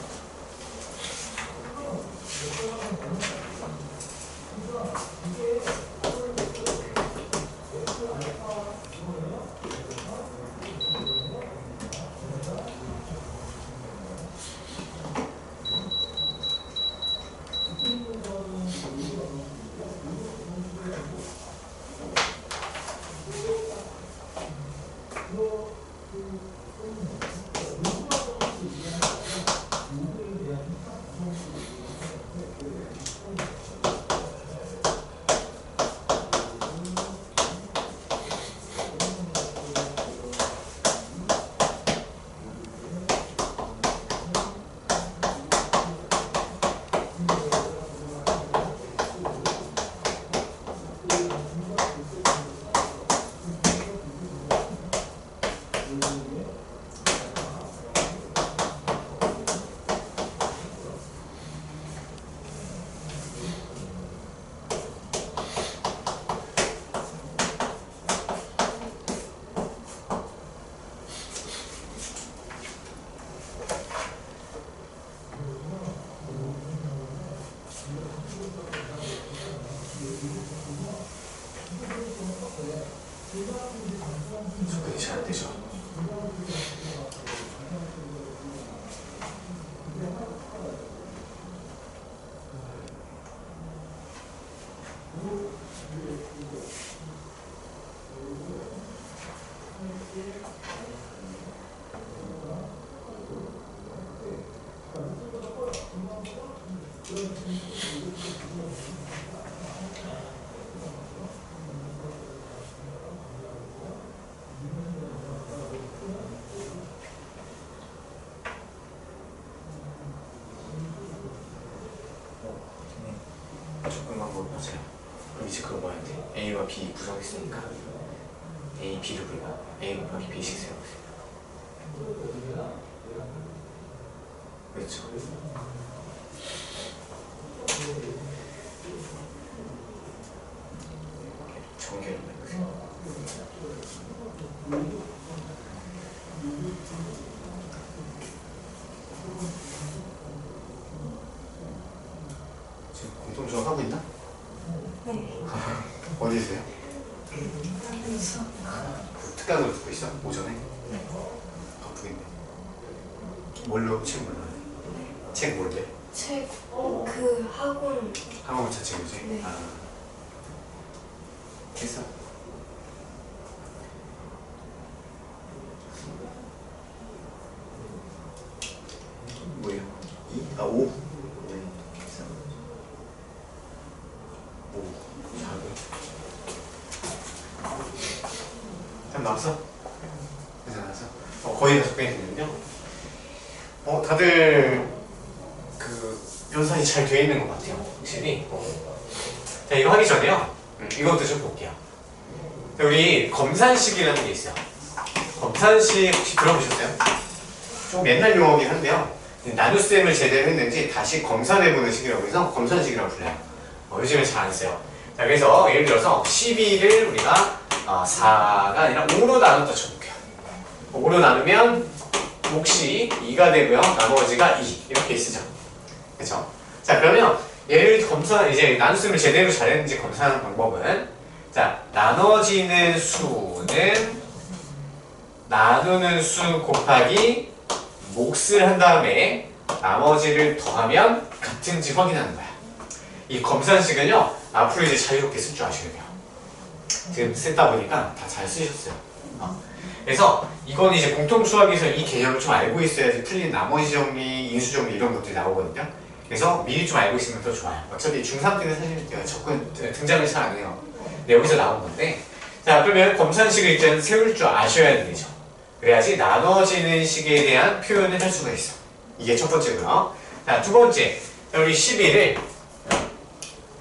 이제 그거 뭐야 돼? A와 B 구성했으니까 A, B를 우리가 A 곱하기 B씩 세워보세요. 그렇죠? 전개를 해보세요. 지금 공통조합 하고 있나? 네. 어디세요? 그래서 특강으로 듣고 있어? 오전에? 바쁘겠네. 뭘로? 책 뭘로 해? 책 뭘래? 책 그 학원 학원 자체로지? 네. 아. 됐어. 뭐예요? 2? 아 5? 네. 됐어. 5 4 참 나왔어? 괜찮았어? 거의 다 적당히 됐는데요? 다들 그 변산이 잘 되어 있는 것 같아요. 확실히. 자, 이거 하기 전에요. 이것도 좀 볼게요. 자, 우리 검산식이라는 게 있어요. 검산식 혹시 들어보셨어요? 좀 옛날 용어긴 한데요. 나눗셈을 제대로 했는지 다시 검산해보는 식이라고 해서 검산식이라고 불러요. 요즘에 잘 안 써요. 자, 그래서 예를 들어서 12를 우리가 4가 아니라 5로 나눴다 쳐볼게요. 5로 나누면 몫이 2가 되고요. 나머지가 2 이렇게 쓰죠. 그렇죠? 자, 그러면 얘를 이제 나눗셈을 제대로 잘했는지 검사하는 방법은 자, 나눠지는 수는 나누는 수 곱하기 몫을 한 다음에 나머지를 더하면 같은지 확인하는 거야. 이 검산식은요, 앞으로 이제 자유롭게 쓸 줄 아셔야 돼요. 지금 쓰다 보니까 다 잘 쓰셨어요. 그래서 이건 이제 공통수학에서 이 개념을 좀 알고 있어야지 틀린 나머지 정리, 인수 정리 이런 것들이 나오거든요. 그래서 미리 좀 알고 있으면 더 좋아요. 어차피 중3 때는 사실 접근 등장을 잘 안 해요. 근데 여기서 나온 건데, 자, 그러면 검산식을 일단 세울 줄 아셔야 되죠. 그래야지 나눠지는 식에 대한 표현을 할 수가 있어. 이게 첫 번째고요. 자, 두 번째, 우리 12를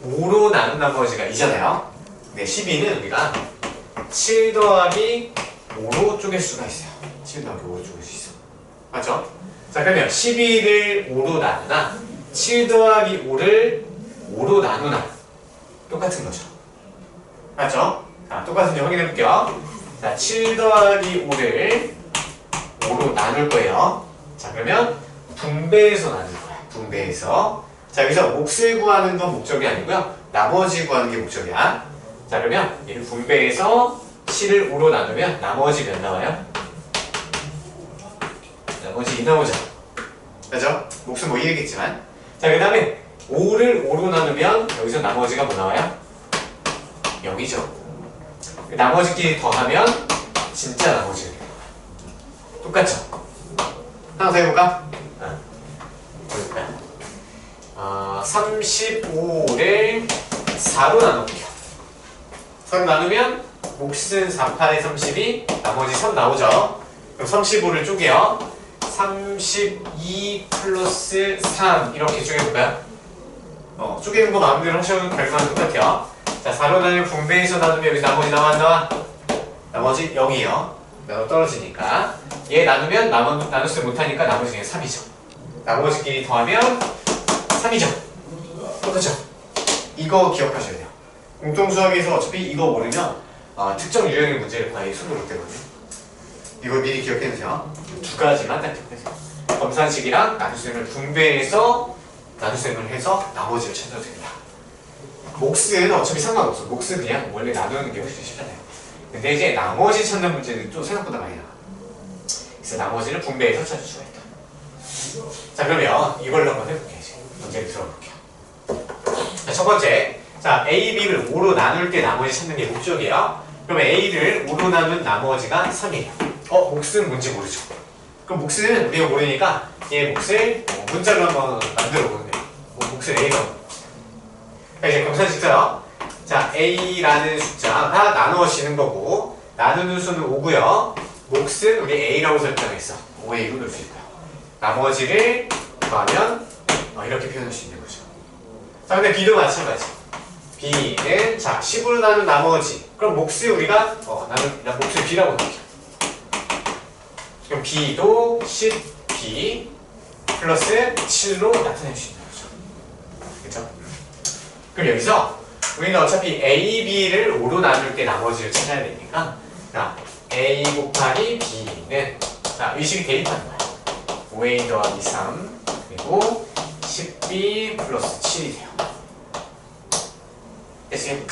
5로 나눈 나머지가 2잖아요. 네, 12는 우리가 7 더하기 5로 쪼갤 수가 있어요. 7 더하기 5로 쪼갤 수 있어. 맞죠? 자, 그러면 12를 5로 나누나 7 더하기 5를 5로 나누나 똑같은 거죠. 맞죠? 자, 똑같은지 확인해 볼게요. 자, 7 더하기 5를 5로 나눌 거예요. 자, 그러면 분배해서 나눌 거야. 분배해서. 자, 여기서 몫을 구하는 건 목적이 아니고요. 나머지 구하는 게 목적이야. 자, 그러면 얘를 분배해서 7을 5로 나누면 나머지 몇 나와요? 나머지 2 나오죠. 그죠? 몫은 뭐 1이겠지만. 자, 그 다음에 5를 5로 나누면 여기서 나머지가 뭐 나와요? 0이죠. 나머지끼리 더하면 진짜 나머지가 돼요. 똑같죠? 하나 더 해볼까? 볼까요? 35를 4로 나눠볼게요. 4로 나누면 몫은 4파의 32, 나머지 3 나오죠? 그럼 35를 쪼개요. 32 플러스 3 이렇게 쪼개볼까요? 쪼개는 거 마음대로 하셔도 결과는 똑같아요. 자, 4로 나누면 분배해서 나누면 여기서 나머지 나와 안 나와? 나머지 0이요. 나눠 떨어지니까 얘 나누면 나누지 못하니까 나머지는 3이죠. 나머지끼리 더하면 3이죠. 똑같죠? 이거 기억하셔야 돼요. 공통수학에서 어차피 이거 모르면 특정 유형의 문제를 거의 손으로 못 대거든요. 이거 미리 기억해두세요. 두 가지만 딱 기억하세요. 검산식이랑 나눗셈을 분배해서 나눗셈을 해서 나머지를 찾아도 됩니다. 몫은 어차피 상관없어. 몫은 그냥 원래 나누는 게 훨씬 쉽잖아요. 근데 이제 나머지 찾는 문제는 또 생각보다 많이 나와. 그래서 나머지를 분배해서 찾을 수가 있다. 자, 그러면 이걸로 한번 해볼게요. 이제 문제를 들어볼게요. 자, 첫 번째, 자, A, B를 5로 나눌 때 나머지 찾는 게 목적이에요. 그러면 A를 5로 나눈 나머지가 3이에요. 몫은 뭔지 모르죠. 그럼 몫은 우리가 모르니까 얘 몫을 문자로 한번 만들어 보는 거예요. 몫을 A로. 자, 이제 검산식서요. 자, A라는 숫자가 나누어지는 거고 나누는 수는 5고요. 몫은 우리 A라고 설정했어. 5A로 넣을 수 있고요. 나머지를 더하면 이렇게 표현할 수 있는 거죠. 자, 근데 B도 마찬가지. B는 자 10으로 나눈 나머지 그럼 몫을 우리가 나는 몫을 B라고 할게요. 그럼 B도 10B 플러스 7로 나타낼 수 있는 거죠. 그쵸? 그럼 여기서 우리는 어차피 A, B를 5로 나눌 때 나머지를 찾아야 되니까 자 A 곱하기 B는 자 의식이 대입하는 거야. 5A 더하기 3 그리고 10B 플러스 7이 돼요. 됐지?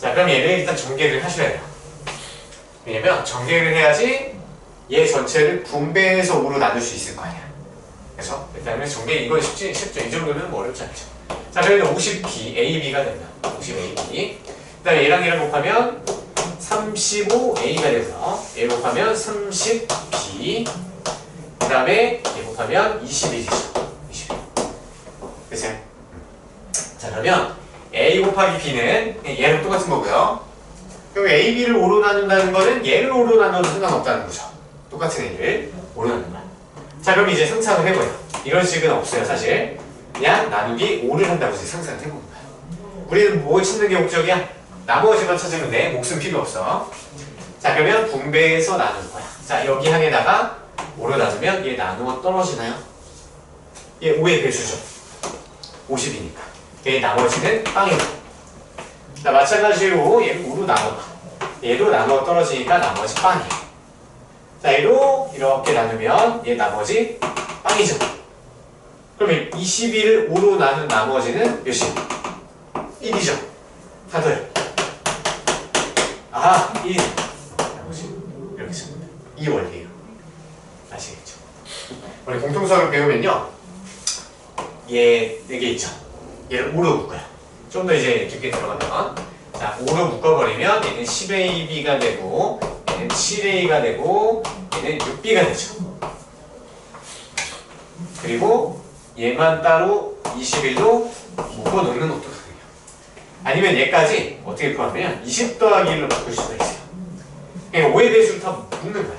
자 그럼 얘를 일단 전개를 하셔야 돼요. 왜냐면 전개를 해야지 얘 전체를 분배해서 5로 나눌 수 있을 거 아니야. 그래서 일단은 전개 이거 쉽죠? 이 정도면 뭐 어렵지 않죠. 자 그러면 50B, AB가 되면 50AB 그 다음에 얘랑 곱하면 35A가 되고요. 얘 곱하면 30B 그 다음에 얘 곱하면 21이죠. 21 됐어요? 자 그러면 A 곱하기 B는 얘랑 똑같은 거고요. 그럼 A, B를 5로 나눈다는 거는 얘를 5로 나눠도 상관없다는 거죠. 똑같은 애를 5로 나눈 거야. 자 그럼 이제 상상을 해봐요. 이런 식은 없어요 사실. 그냥 나누기 5를 한다고 이제 상상을 해보는 거야. 우리는 뭐 찾는 게 목적이야? 나머지만 찾으면 돼. 몫은 필요 없어. 자 그러면 분배해서 나누는 거야. 자 여기 항에다가 5로 나누면 얘 나누어 떨어지나요? 얘 5의 배수죠. 50이니까. 얘 나머지는 빵이고. 자 마찬가지로 얘를 5로 나눠봐. 얘도 나누어 떨어지니까 나머지 빵이에요. 자 얘도 이렇게 나누면 얘 나머지 빵이죠. 그러면 22를 5로 나눈 나머지는 몇이에요? 1이죠. 다들 아 1 나머지 이렇게 씁니다. 이 원리예요. 아시겠죠? 우리 공통수학을 배우면요 얘 4개 있죠. 얘를 5로 묶어요. 좀 더 이제 깊게 들어가면 자 5로 묶어버리면 얘는 10AB가 되고 얘는 7A가 되고 얘는 6B가 되죠. 그리고 얘만 따로 21로 묶어놓는 것도 가능해요. 아니면 얘까지 어떻게 구하면 20 더하기 1로 바꿀 수가 있어요. 그냥 5의 배수를 다 묶는 거야.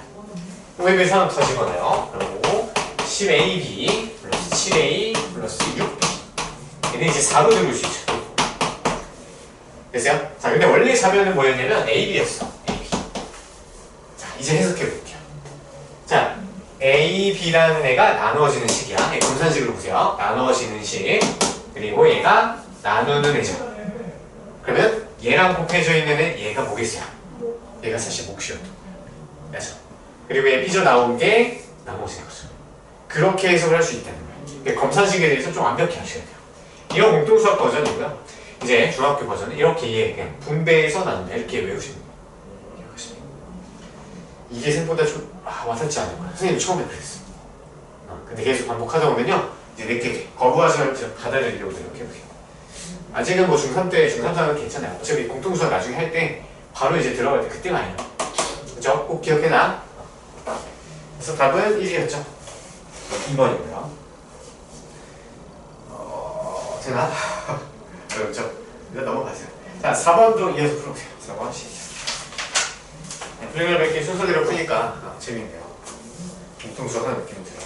5의 배수 하나 더 집어넣어요. 그리고 10AB 플러스 7A 플러스 6B 얘는 이제 4로 들을 수 있죠. 됐어요? 자 근데 원래 자면은 뭐였냐면 AB였어. AB. 자 이제 해석해 볼게요. 자 A, B라는 애가 나누어지는 식이야. 분산식으로 보세요. 나누어지는 식. 그리고 얘가 나누는 애죠. 그러면 얘랑 곱해져 있는 애, 얘가 뭐겠어요? 얘가 사실 몫이었던 거야. 그래서 그리고 얘 삐져나온 게 나누어지는 거죠. 그렇게 해석을 할 수 있다는 거예요. 그러니까 검산식에 대해서 좀 완벽히 아셔야 돼요. 이건 공통수학 버전이고요. 이제 중학교 버전은 이렇게 그냥 분배해서 나눈다. 이렇게 외우시는 거예요. 이게 생각보다 좀 와닿지 않은 거야. 선생님 처음에 그랬어. 근데 계속 반복하다 보면요 이제 내게 거부하지 말고 받아들이려고 노력해보세요. 아직은 뭐 중3 때 중3사는 괜찮아요. 어차피 공통수학 나중에 할 때 바로 이제 들어갈 때 그때가 아니에요. 그죠? 꼭 기억해놔. 그래서 답은 1이었죠. 2번이고요. 되나? 어렵죠? 일단 넘어가세요. 자 4번도 이어서 풀어보세요. 4번 시작. 불행을 몇 개 순서대로 푸니까 재밌네요. 공통수학하는 느낌이 들어요.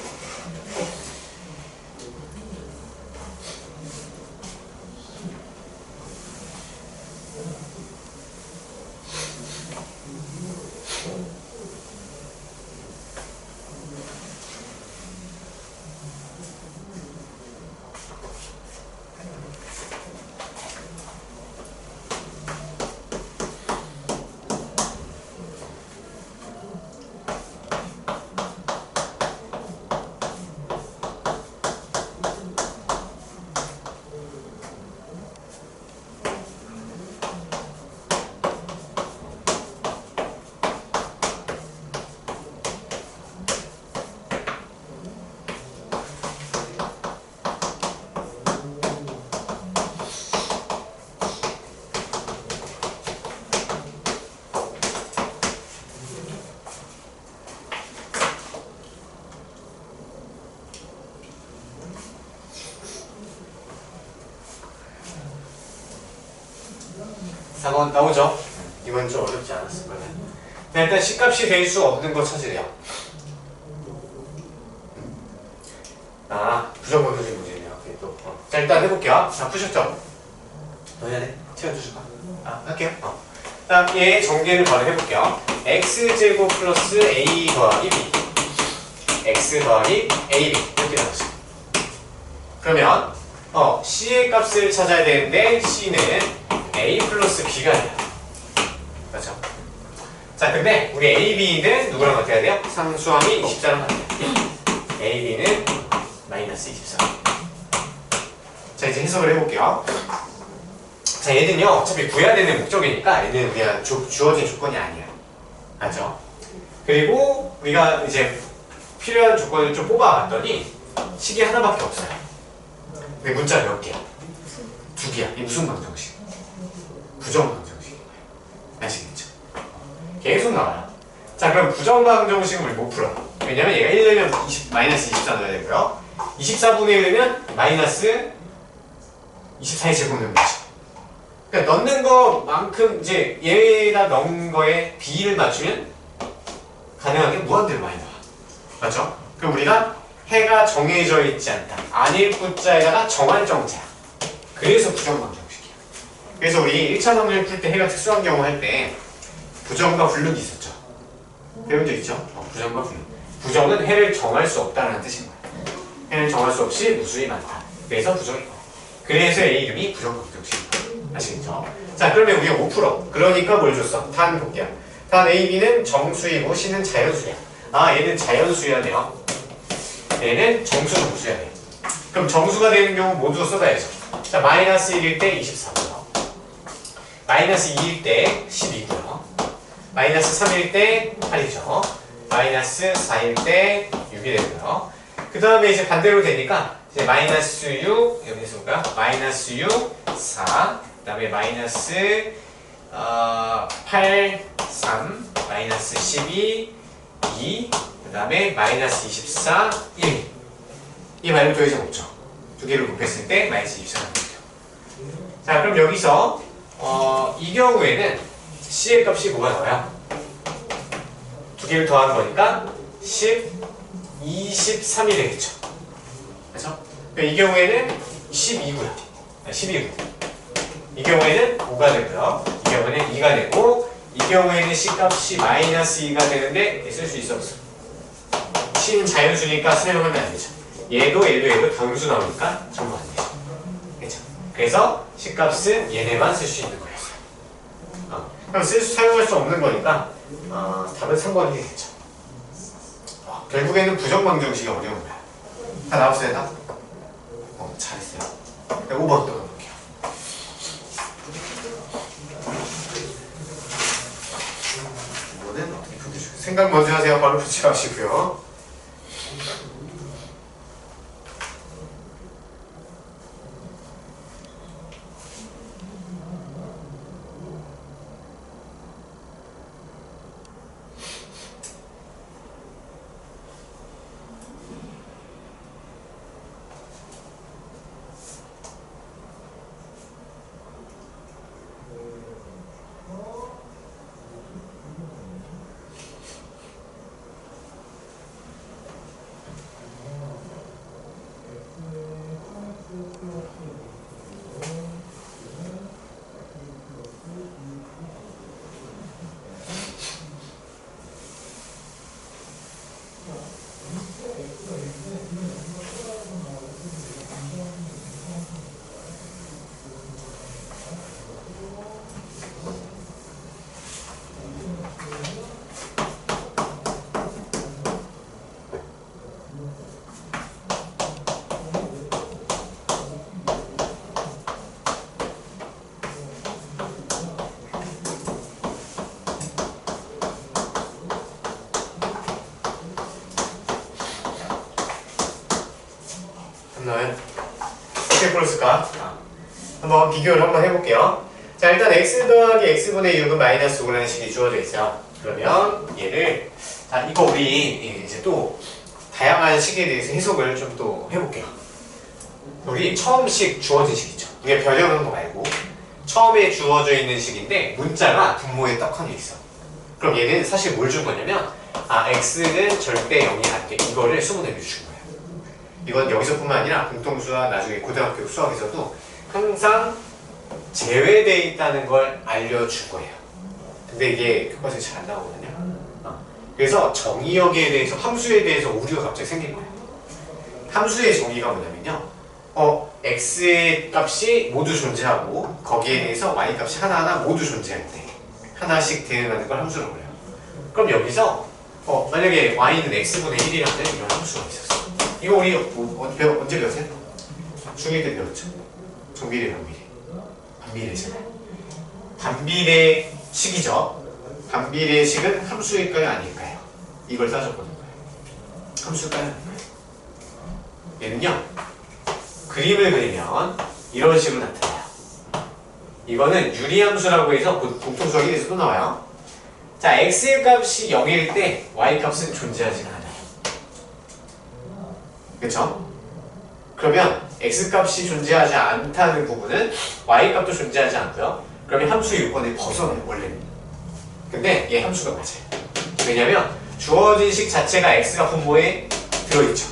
답은 나오죠? 이건 좀 어렵지 않았을 거예요. 일단 C값이 될 수 없는 거 찾으래요. 부정법적인 문제네요. 또. 자 일단 해볼게요. 자 푸셨죠? 너 해야 돼? 채워주실까? 할게요. 다음 얘 전개를 바로 해볼게요. x제곱 플러스 a 더하기 b x 더하기 ab 이렇게 나오죠. 그러면 c의 값을 찾아야 되는데 c는 a 플러스 b가 돼요. 그렇죠? 자, 근데 우리 a, b는 누구랑 같아야 돼요? 상수함이 24랑 같아요. a, b는 마이너스 24. 자, 이제 해석을 해볼게요. 자, 얘는요 어차피 구해야 되는 목적이니까 얘는 그냥 주어진 조건이 아니야. 맞죠? 그리고 우리가 이제 필요한 조건을 좀 뽑아봤더니 식이 하나밖에 없어요. 근데 문자 몇 개야? 2개야. 이 무슨 방정식? 부정방정식인 거예요. 아시겠죠? 계속 나와요. 자, 그럼 부정방정식은 우리 못 풀어. 왜냐면 얘가 1 넣으면 마이너스 24 넣어야 되고요. 24분의 1 넣으면 마이너스 24의 제곱 넣는 거죠. 그러니까 넣는 거만큼 이제 얘가 넣은 거에 B를 맞추면 가능하게 무한대로 많이 나와. 맞죠? 그럼 우리가 해가 정해져 있지 않다. 아닐 구자에다가 정한 정자. 그래서 부정방정식이야. 그래서 우리 1차 방정식 풀 때 해가 특수한 경우 할 때 부정과 불능이 있었죠. 배운 적 있죠? 부정과 불능. 부정은 해를 정할 수 없다는 뜻인 거야. 해를 정할 수 없이 무수히 많다. 그래서 부정이고. 그래서 A 이름이 부정방정식. 아시겠죠? 자, 그러면 우리가 5%. 그러니까 뭘 줬어? 단 볼게요. 단 A, B는 정수이고 C는 자연수야. 얘는 자연수야네요. 얘는 정수 정수야 돼. 그럼 정수가 되는 경우 모두 써봐야죠. 자, 마이너스 1일 때 24고요. 마이너스 2일 때 12고요. 마이너스 3일 때 8이죠. 마이너스 4일 때 6이 되고요. 그 다음에 이제 반대로 되니까 이제 마이너스 6, 여기서 볼까요? 마이너스 6, 4, 그 다음에 마이너스 8, 3, 마이너스 12, 2, 그 다음에 마이너스 24, 1. 이 말고 더 이상 없죠. 두 개를 곱했을 때 마이너스 24가 되죠. 자, 그럼 여기서 이 경우에는 C의 값이 뭐가 나와요? 두 개를 더한 거니까 10, 23이 되겠죠. 그렇죠? 이 경우에는 12고요. 12고. 이 경우에는 5가 되고요. 이 경우에는 2가 되고, 이 경우에는 C값이 마이너스 2가 되는데 쓸 수 있어 없어? C는 자연수니까 사용하면 안 되죠. 얘도 당수 나오니까 전부 안 되죠. 그렇죠? 그래서 C값은 얘네만 쓸 수 있는 거였어요. 그럼 사용할 수 없는 거니까 답은 3번이 되겠죠. 결국에는 부정방정식이 어려운 거야. 다 나왔어요, 다? 잘했어요. 5번 또 넣어볼게요. 이거는 어떻게 풀어주세요? 생각 먼저 하세요. 바로 풀지 마시고요. 어떻게 풀었을까? 한번 비교를 한번 해볼게요. 자, 일단 x 더하기 x분의 6은 마이너스 5라는 식이 주어져 있어요. 그러면 얘를 이거 우리 이제 또 다양한 식에 대해서 해석을 좀 또 해볼게요. 우리 처음 식 주어진 식 있죠. 이게 변형한 거 말고 처음에 주어져 있는 식인데 문자가 분모에 떡하니 있어. 그럼 얘는 사실 뭘 준 거냐면 x는 절대 0이 안 돼. 이거를 수분해서 준 거예요. 이건 여기서뿐만 아니라 공통수학 나중에 고등학교 수학에서도 항상 제외되어 있다는 걸 알려줄 거예요. 근데 이게 교과서에 잘 안 나오거든요. 그래서 정의역에 대해서 함수에 대해서 오류가 갑자기 생긴 거예요. 함수의 정의가 뭐냐면요. x의 값이 모두 존재하고 거기에 대해서 y 값이 하나하나 모두 존재할 때 하나씩 대응하는 걸 함수라고 해요. 그럼 여기서 만약에 y는 x분의 1이라는 이런 함수가 있었어. 이거 우리 언제 배웠어요? 중2 때 배웠죠. 정비례, 반비례. 반비례잖아요. 반비례식이죠. 반비례식은 함수일까요? 아닐까요? 이걸 따져보는 거예요. 함수일까요? 아닐까요? 얘는요. 그림을 그리면 이런 식으로 나타나요. 이거는 유리함수라고 해서 공통 수학에서도 나와요. 자, x의 값이 0일 때 y 값은 존재하지 않아요. 그쵸? 그러면 x 값이 존재하지 않다는 부분은 y 값도 존재하지 않고요. 그러면 함수 요건을 벗어나요, 원래는. 근데 얘 함수가 맞아요. 왜냐면 주어진 식 자체가 x가 분모에 들어있죠.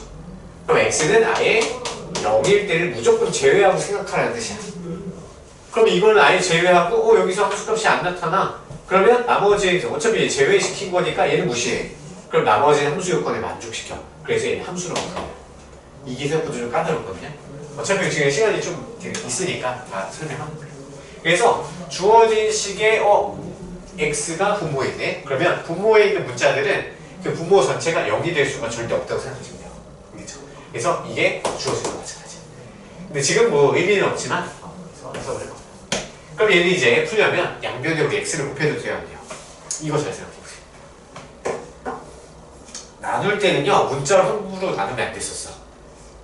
그럼 x는 아예 0일 때를 무조건 제외하고 생각하라는 뜻이야. 그럼 이걸 아예 제외하고 여기서 함수값이 안 나타나. 그러면 나머지 어차피 제외시킨 거니까 얘는 무시해. 그럼 나머지는 함수 요건에 만족시켜. 그래서 얘는 함수라고 불러요. 이게 생각보다 좀 까다롭거든요. 어차피 지금 시간이 좀 있으니까 다 설명하는 거예요. 그래서 주어진 식의 x가 분모에 있네. 그러면 분모에 있는 문자들은 그 분모 전체가 0이 될 수가 절대 없다고 생각하시면 돼요. 그렇죠? 그래서 이게 주어진 거 마찬가지. 근데 지금 뭐 의미는 없지만 써버릴 겁니다. 그럼 얘는 이제 풀려면 양변에 우리 x를 곱해도 돼요, 안 돼요? 이거 잘 생각해보세요. 나눌 때는요 문자로 함부로 나누면 안 됐었어.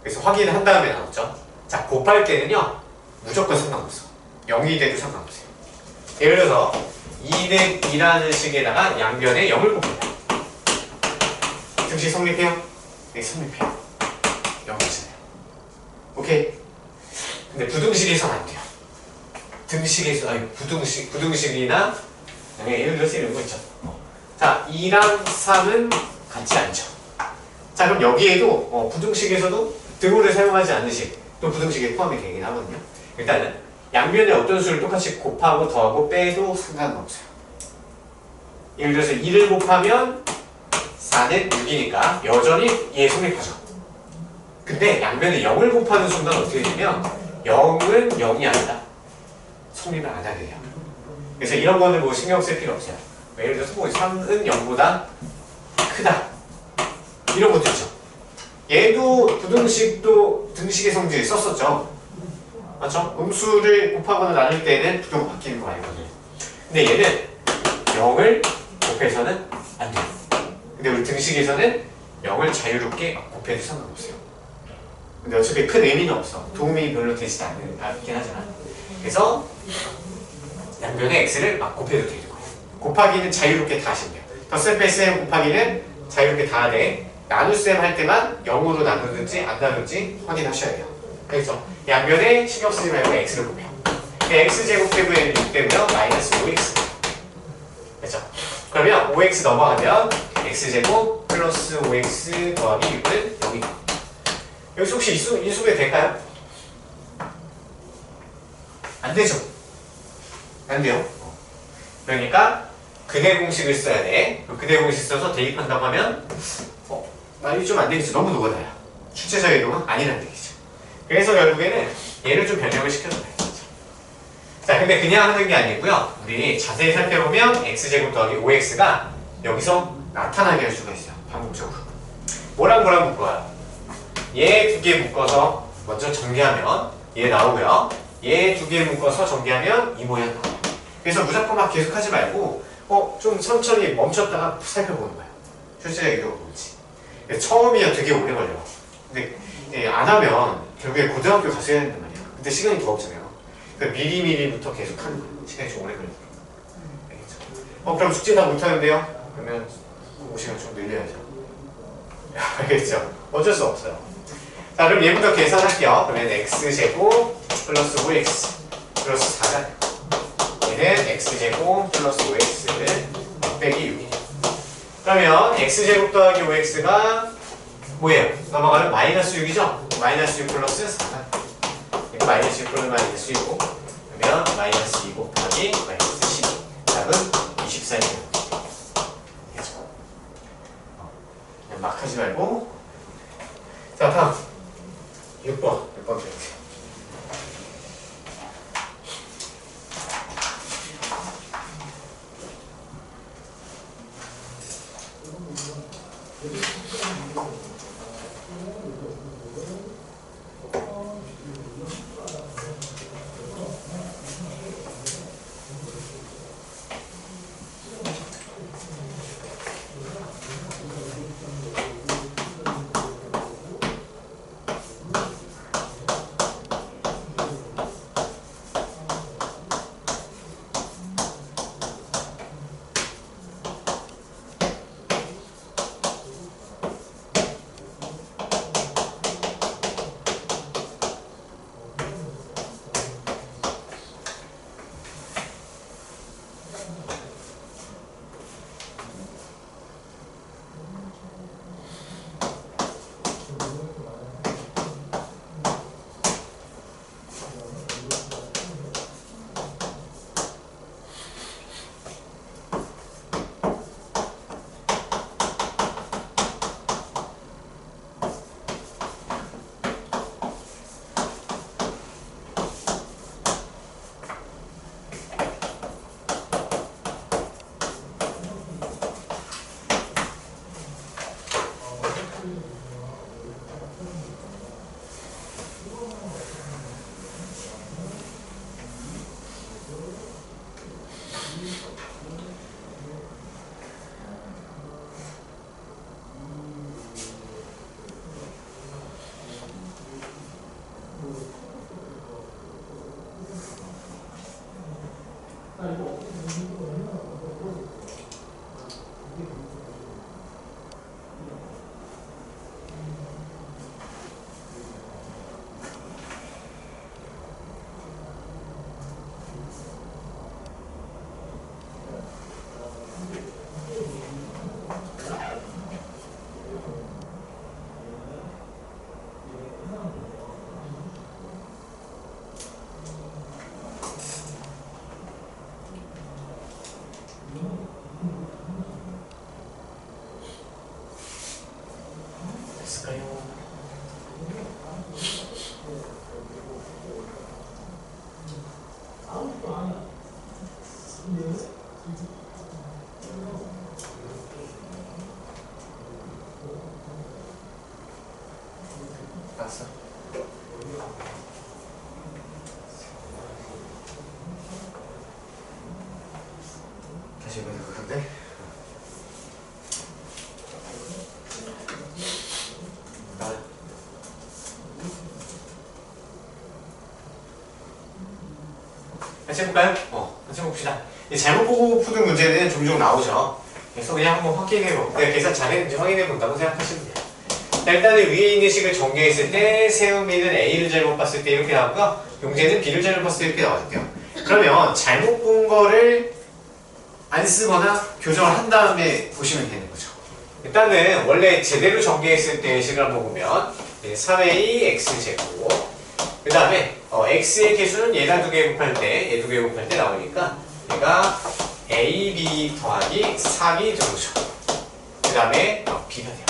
그래서 확인을 한 다음에 나눴죠. 자, 곱할 때는요 무조건 상관없어. 0이 돼도 상관없어요. 예를 들어서 2는 2라는 식에다가 양변에 0을 곱합니다. 등식 성립해요? 네, 성립해요. 0이잖아요. 오케이? 근데 부등식에서는 안 돼요. 등식에서, 부등식이나 예를 들어서 이런 거 있죠. 자, 2랑 3은 같지 않죠. 자, 그럼 여기에도 부등식에서도 등호를 사용하지 않는 식, 또 부등식에 포함이 되긴 하거든요. 일단은 양변에 어떤 수를 똑같이 곱하고 더하고 빼도 상관은 없어요. 예를 들어서 2를 곱하면 4는 6이니까 여전히 얘 성립하죠. 근데 양변에 0을 곱하는 순간 어떻게 되냐면 0은 0이 아니다. 성립을 안 하게 돼요. 그래서 이런 거는 뭐 신경 쓸 필요 없어요. 예를 들어서 뭐 3은 0보다 크다. 이런 것도 있죠. 얘도 부등식도 등식의 성질을 썼었죠. 맞죠? 음수를 곱하거나 나눌 때는 부등호 바뀌는 거 아니거든요. 근데 얘는 0을 곱해서는 안 돼요. 근데 우리 등식에서는 0을 자유롭게 곱해도 상관없어요. 근데 어차피 큰 의미는 없어. 도움이 별로 되지 않긴 하잖아. 그래서 양변에 x를 막 곱해도 되는 거예요. 곱하기는 자유롭게 다 하시면 돼요. 덧셈 뺄셈 곱하기는 자유롭게 다 하되 나눗셈 할 때만 0으로 나누든지 안 나누든지 확인하셔야 돼요. 그래서 양변에 신경 쓰지 말고 x를 곱해요. x제곱되면 6 되고요. 마이너스 5x. 그렇죠? 그러면 5x 넘어가면 x제곱 플러스 5x 더하기 6은 0이다. 여기서 혹시 인수분해 될까요? 안 되죠? 안 돼요. 그러니까 근해 공식을 써야 돼. 근해 공식 써서 대입한다고 하면 말이 좀 안 되겠죠. 너무 노가다야. 출제자 이동은 아니란 얘기죠. 그래서 결국에는 얘를 좀 변형을 시켜줘야 돼요. 자, 근데 그냥 하는 게 아니고요. 우리 자세히 살펴보면 x제곱 더하기 5x가 여기서 나타나게 할 수가 있어요. 반복적으로. 뭐랑 묶어요? 얘 두 개 묶어서 먼저 전개하면 얘 나오고요. 얘 두 개 묶어서 전개하면 이 모양 나와요. 그래서 무조건 막 계속 하지 말고 좀 천천히 멈췄다가 살펴보는 거예요. 출제자 이동을 보지. 처음이야 되게 오래 걸려요. 근데 안 하면 결국에 고등학교 가서 해야 된단 말이야. 근데 시간이 더 없잖아요. 그러니까 미리미리부터 계속 하는 거예요. 시간이 좀 오래 걸려요. 알겠죠? 그럼 숙제 다 못하는데요? 그러면 5시간 좀 늘려야죠. 알겠죠? 어쩔 수 없어요. 자, 그럼 얘부터 계산할게요. 그러면 x제곱 플러스 5x 플러스 4가 얘는 x제곱 플러스 5x 빼기 6이에요. 그러면 x제곱 더하기 5x가 뭐예요? 넘어가면 마이너스 6이죠? 마이너스 6 플러스 4가 마이너스 6 플러스 마이너스 6 그러면 마이너스 2 곱하기 마이너스 12. 답은 24이 되는 거죠. 그냥 막 하지 말고. 자, 다음 6번. 6번 드릴게요. 됐을까요? 봤어? 다시 해봐야 될 것 같은데? 같이 해볼까요? 같이 해봅시다. 잘못 보고 푸는 문제는 종종 나오죠. 그래서 그냥 한번 확인해보고 내가 계산 잘했는지 확인해본다고 생각하시면 돼요. 자, 일단은 위에 있는 식을 전개했을 때 세움이는 A를 잘못 봤을 때 이렇게 나오고요. 용재는 B를 잘못 봤을 때 이렇게 나왔대요. 그러면 잘못 본 거를 안 쓰거나 교정을 한 다음에 보시면 되는 거죠. 일단은 원래 제대로 전개했을 때의 식을 한번 보면 3A x제곱 그 다음에 x의 개수는 얘랑 2개 곱할 때, 얘 2개 곱할 때 나오니까 얘가 ab 더하기 3이 들어오죠. 그 다음에 b가 돼요.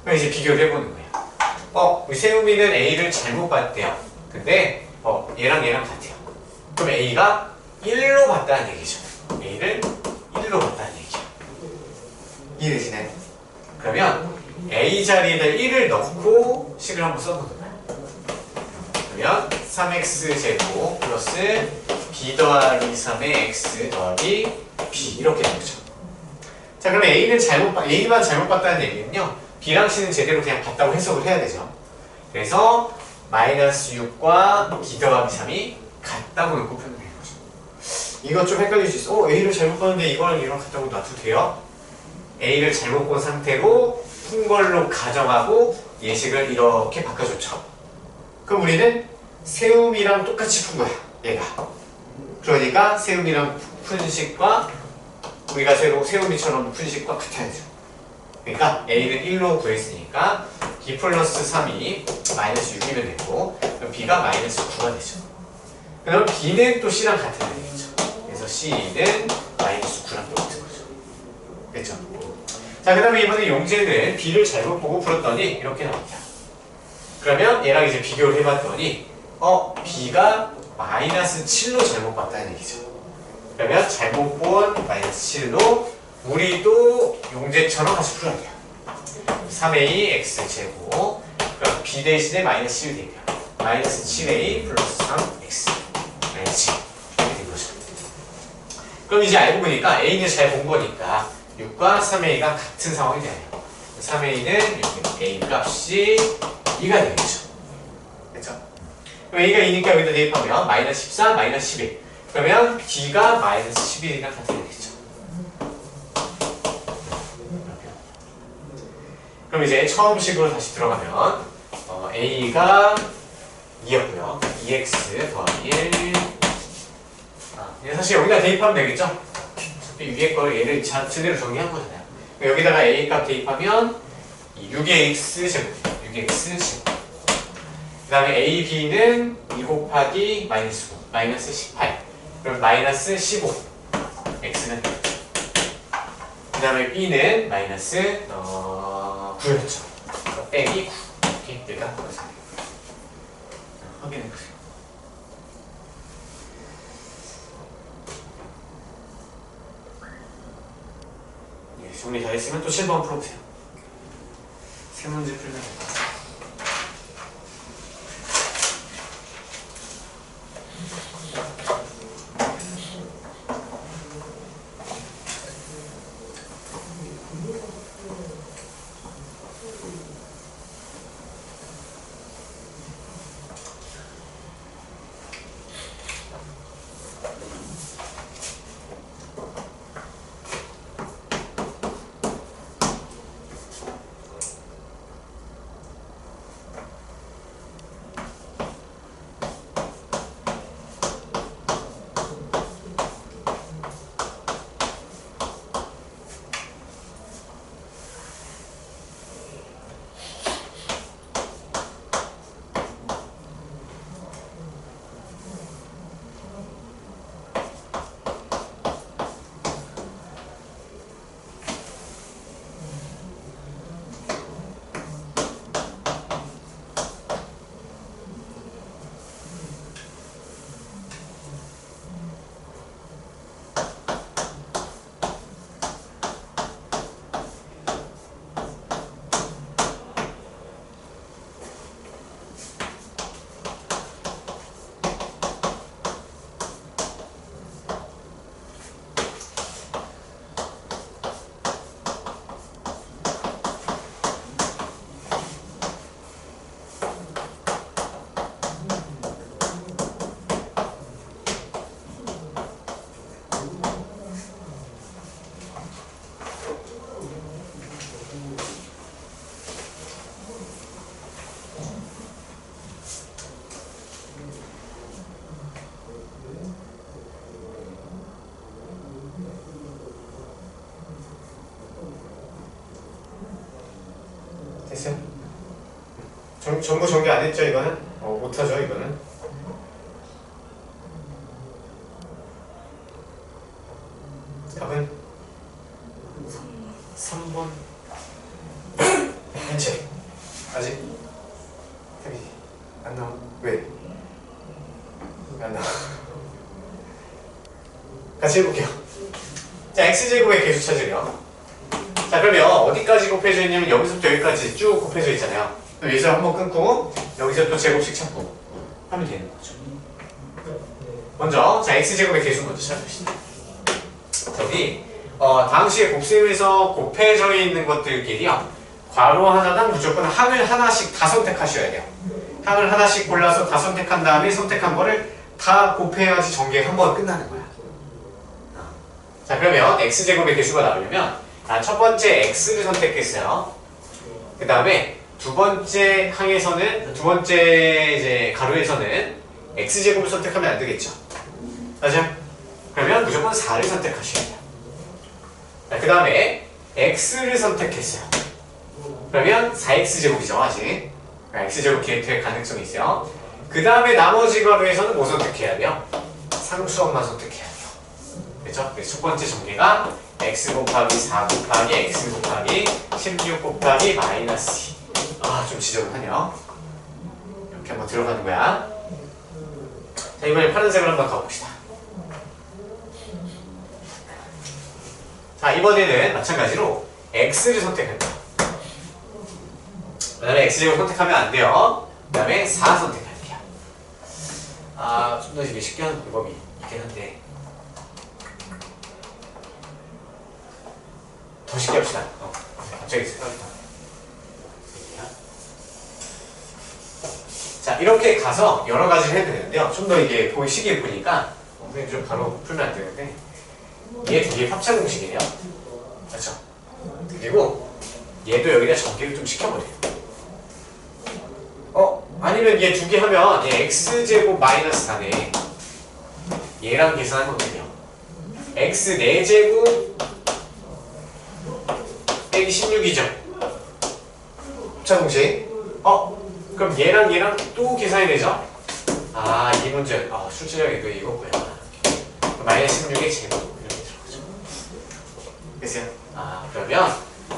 그럼 이제 비교를 해보는 거예요. 우리 세움이는 a를 잘못 봤대요. 근데 얘랑 같아요. 그럼 a가 1로 봤다는 얘기죠. a를 1로 봤다는 얘기죠. 이해되시나요? 그러면 a 자리에다 1을 넣고 식을 한번 써보는 거예요. 그러면 3x제곱 플러스 b 더하기 3의 x 더하기 b 이렇게 되죠. 자, 그러면 a만 잘못 봤다는 얘기는요, b랑 c는 제대로 그냥 봤다고 해석을 해야 되죠. 그래서 마이너스 6과 b 더하기 3이 같다고 놓고 표현을 해요. 이거 좀 헷갈릴 수 있어. a를 잘못 봤는데 이거랑 이거랑 같다고 놔도 돼요? a를 잘못 본 상태로 푼 걸로 가정하고 예식을 이렇게 바꿔줬죠. 그럼 우리는 세움이랑 똑같이 푼 거야, 얘가. 그러니까 세움이랑 푼 식과 우리가 세움이처럼 푼 식과 같아야죠. 그러니까 a는 1로 구했으니까 b 플러스 3이 마이너스 6이면 되고, 그럼 b가 마이너스 9가 되죠. 그럼 B는 또 C랑 같은 되겠죠. 그래서 C는 마이너스 9랑 똑같은 거죠. 됐죠? 자, 그 다음에 이번에 용재는 B를 잘못 보고 풀었더니 이렇게 나옵니다. 그러면 얘랑 이제 비교를 해봤더니 B가 마이너스 7로 잘못 봤다는 얘기죠. 그러면 잘못 본 마이너스 7로 우리도 용재처럼 같이 풀어야 돼요. 3a x제곱 그럼 b 대신에 마이너스 7 되면 마이너스 7a 플러스 3x 마이너스 7 이렇게 된 거죠. 그럼 이제 알고 보니까 a는 잘 본 거니까 6과 3a가 같은 상황이 되네요. 3a는 여기 a 값이 2가 되겠죠. 그렇죠? 그럼 a가 2니까 여기다 대입하면 마이너스 14, 마이너스 11 그러면 b가 마이너스 11이랑 같은 되겠죠. 그럼 이제 처음 식으로 다시 들어가면 a가 2였고요. 2x 더하기 1 사실 여기다 대입하면 되겠죠? 어차피 위에 걸 얘를 제대로 정리한 거잖아요. 여기다가 a 값 대입하면 6x 제곱 6x 제곱 그 다음에 a, b는 2 곱하기 마이너스 9 마이너스 18 그럼 마이너스 15 x는 그 다음에 b는 마이너스 9였죠. 빼기 9 이렇게 내가 확인해보세요. 예, 정리 다 했으면 또 7번 풀어보세요. 세 문제 풀면 됩니다. 됐어요? 전부 정리 안 했죠 이거는? 못하죠 이거는? 답은? 3번 현재 아직? 답이 안 나와? 왜? 안 나와 같이 해볼게요. 자 x제곱의 계수 찾으려 자 그러면 어디까지 곱해져 있냐면 여기서부터 여기까지 쭉 곱해져 있잖아요. 여기서 한번 끊고 여기서 또 제곱씩 찾고 하면 되는 거죠. 먼저 자 x제곱의 계수 먼저 찾읍시다. 저기 당시에 곱셈에서 곱해져 있는 것들끼리요 괄호 하나당 무조건 항을 하나씩 다 선택하셔야 돼요. 항을 하나씩 골라서 다 선택한 다음에 선택한 거를 다 곱해야지 전개가 한 번 끝나는 거야. 자 그러면 x제곱의 계수가 나오려면 첫 번째 x를 선택했어요. 그 다음에 두 번째 항에서는 두 번째 이제 가로에서는 x제곱을 선택하면 안 되겠죠. 맞아요? 그러면 무조건 4를 선택하셔야 돼요. 그 다음에 x를 선택했어요. 그러면 4x제곱이죠 아직. x제곱 기획될 가능성이 있어요. 그 다음에 나머지 괄호에서는 뭐 선택해야 돼요? 상수함만 선택해야 돼요. 그렇죠? 그래서 첫 번째 전개가 x 곱하기 4 곱하기 x 곱하기 16 곱하기 마이너스 2. 아, 좀 지저분하네요. 이렇게 한번 들어가는 거야. 자, 이번에 파란색을 한번 가봅시다. 자, 이번에는 마찬가지로 x를 선택할 거야. 그 다음에 x제곱 선택하면 안 돼요. 그 다음에 4 선택할게요. 아, 좀 더 이게 쉽게 하는 방법이 있긴 한데 더 쉽게 합시다. 갑자기 생각이 나. 자, 이렇게 가서 여러 가지를 해도 되는데요. 좀 더 이게 시기에 보니까 선생님 좀 바로 풀면 안 되는데 얘 두 개의 합차 공식이에요. 그렇죠? 그리고 얘도 여기다 전개를 좀 시켜버려요. 아니면 얘 두 개 하면 얘 x제곱 마이너스 4네. 얘랑 계산하면 어떻게 돼요? x 4제곱 빼기 16이죠. 합차 공식. 그럼 얘랑 또 계산이 되죠? 아, 이 문제. 출제력이 이거고요. 마이너스 16의 제곱. 이렇게 들어가죠. 됐어요? 그러면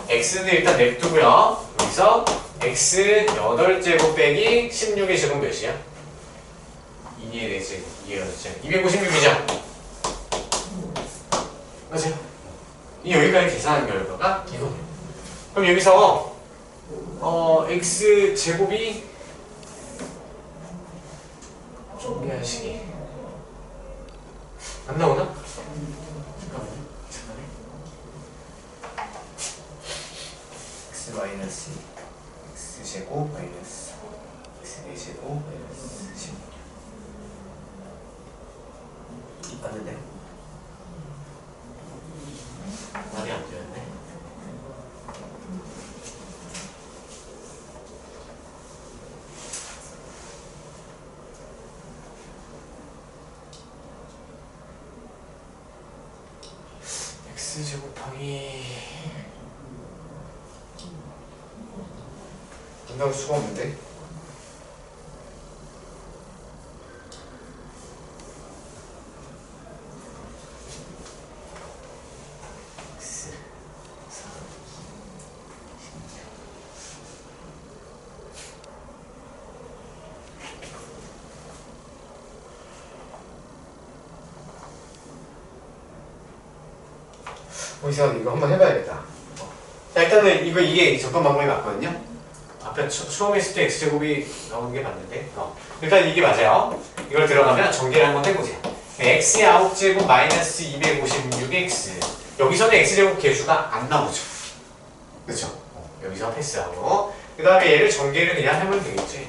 x는 일단 냅두고요. 여기서 x 8제곱 빼기 16의 제곱 몇이야? 2의 4제곱, 2의 8제곱. 256이죠? 맞아요? 여기까지 계산한 결과가 이거네요. 그럼 여기서 x 제곱이 정리하시기 안 나오나? 잠깐만요. x 마이너스 x 제곱 마이너스 x 4제곱 마이너스 16 맞는데? 말이 안 되는데? x제곱 곱하기 안 나올 수가 없는데? x 4 거기서 이거 한번 해봐야겠다. 자, 일단은 이게 접근 방법이 맞거든요. 앞에 처음에 했을 때 x제곱이 나오는 게 맞는데 일단 이게 맞아요. 이걸 들어가면 전개를 한번 해보세요. x의 9제곱 마이너스 256x 여기서는 x제곱 개수가 안 나오죠. 그렇죠? 여기서 패스하고 그 다음에 얘를 전개를 그냥 하면 되겠지.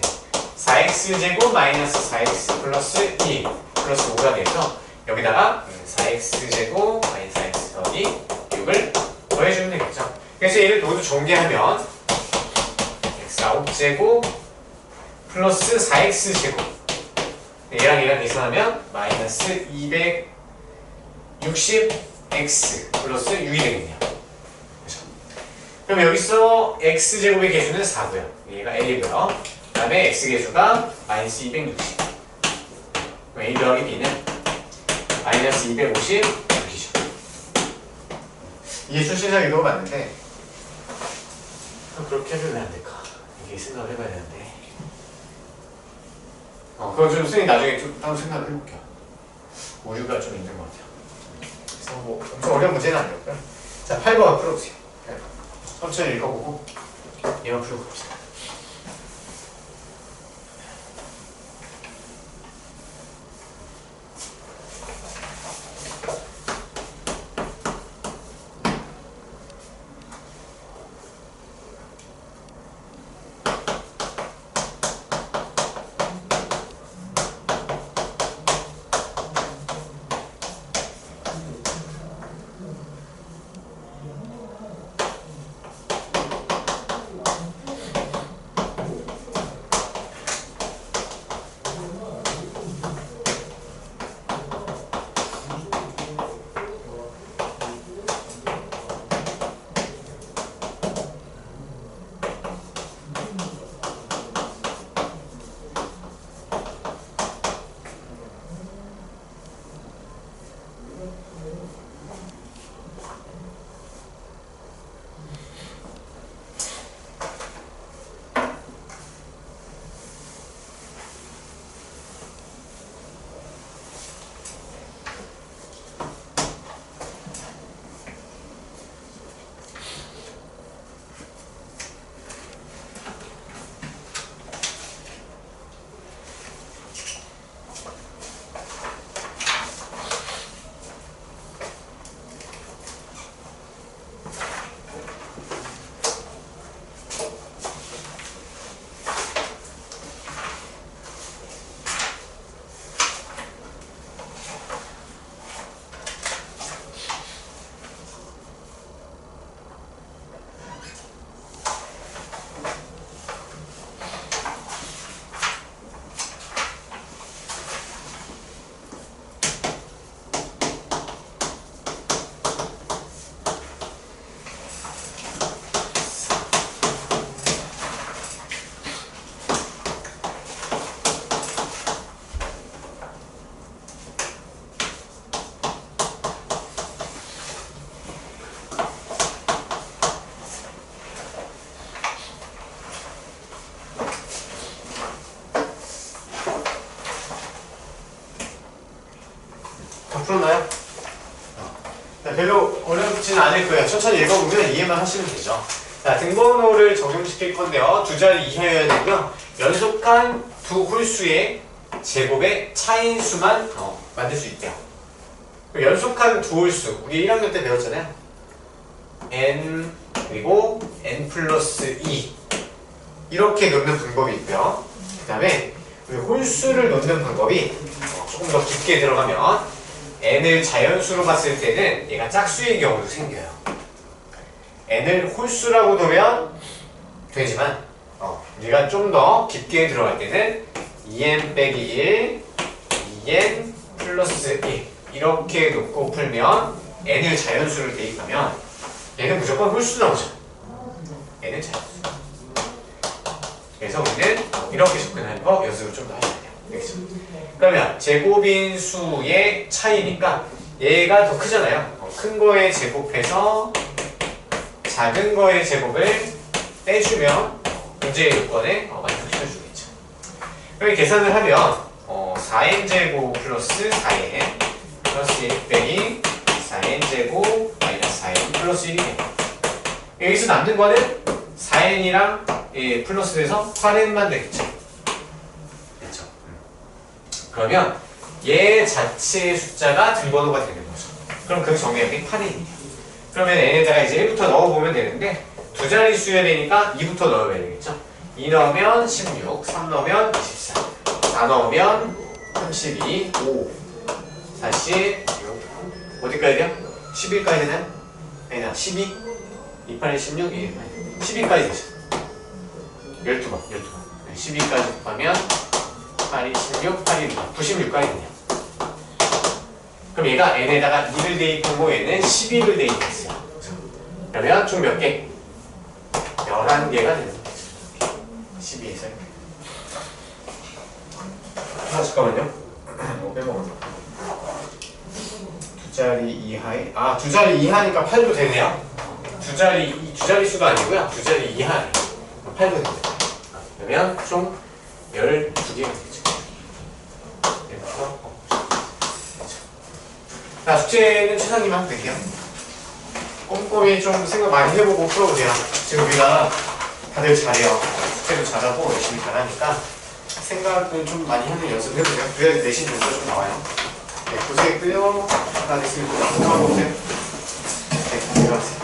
4x제곱 마이너스 4x 플러스 2 플러스 5가 돼서 여기다가 4x제곱 마이너스 4x 더하기 6을 더해주면 되겠죠. 그래서 얘를 모두 전개하면 x 9제곱 플러스 4x제곱 얘랑 계산하면 마이너스 260x 플러스 6이 되겠네요. 그렇죠? 그럼 여기서 x제곱의 개수는 4고요. 얘가 a고요. 그 다음에 x개수가 마이너스 260 a 더하기 b는 마이너스 256이죠. 이게 출제자 의도가 맞는데 그렇게 하면 왜 안 될까? 이게 생각을 해봐야 되는데 그건 좀 선생님 나중에 좀 따로 생각을 해볼게요. 오류가 좀 있는 것 같아요. 그래서 뭐 엄청 어려운 문제는 아니었고요. 자, 8번 풀어보세요. 8번. 천천히 읽어보고 얘만 풀고 갑시다. 다 풀었나요? 자, 별로 어렵지는 않을 거예요. 천천히 읽어보면 이해만 하시면 되죠. 자, 등번호를 적용시킬 건데요. 두 자리 이하여야 되고요. 연속한 두 홀수의 제곱의 차인수만 만들 수 있대요. 연속한 두 홀수, 우리 1학년 때 배웠잖아요. n 그리고 n 플러스 2 이렇게 놓는 방법이 있고요. 그 다음에 홀수를 놓는 방법이 조금 더 깊게 들어가면 n을 자연수로 봤을 때는 얘가 짝수의 경우도 생겨요. n을 홀수라고 두면 되지만 우리가 좀 더 깊게 들어갈 때는 2n 빼기 1, 2n 플러스 1 이렇게 놓고 풀면 n을 자연수로 대입하면 얘는 무조건 홀수 나오죠. n은 자연수. 그래서 우리는 이렇게 접근하는 거 연습을 좀 더 하셔야 돼요. 알겠죠? 그러면 제곱인 수의 차이니까 얘가 더 크잖아요. 큰 거의 제곱해서 작은 거의 제곱을 떼주면 문제의 요건에 만족시켜주겠죠. 그럼 계산을 하면 4n제곱 플러스 4n 플러스 1 빼기 4n제곱 마이너스 4n 플러스 1이 돼요. 여기서 남는 거는 4n이랑 플러스 돼서 8n만 되겠죠. 됐죠? 그러면 얘 자체의 숫자가 등번호가 되는 거죠. 그럼 그 정의역이 8n이에요. 그러면 n에다가 이제 1부터 넣어보면 되는데 두 자리 수여야 되니까 2부터 넣어야 되겠죠. 2 넣으면 16, 3 넣으면 24, 4 넣으면 32, 5, 46, 어디까지 돼요? 11까지 되나요? 아니다, 12, 2, 8, 16, 1, 12까지 되죠. 12번. 12까지 가면 8이 16, 8이 96까지 되네요. 그럼 얘가 n에다가 2를 대입하고 얘는 12를 대입했어요. 그러면 총 몇 개? 11개가 되는 거죠. 12에서 잠깐만요. 빼먹었나? 두 자리 이하에 두 자리 이하니까 8도 되네요. 두 자리 수가 아니고요. 두 자리 이하에 8도 됩니다. 그러면 총 12개가 되죠. 자, 숙제는 최상님 하면 될게요. 꼼꼼히 좀 생각 많이 해보고 풀어보세요. 지금 우리가 다들 잘해요. 숙제도 잘하고 열심히 잘하니까 생각을 좀 많이 하는 연습을 해보세요. 그래야 내신 점수가 좀 나와요. 네, 고생했고요. 다 됐습니다. 수고하세요. 네, 들어가세요.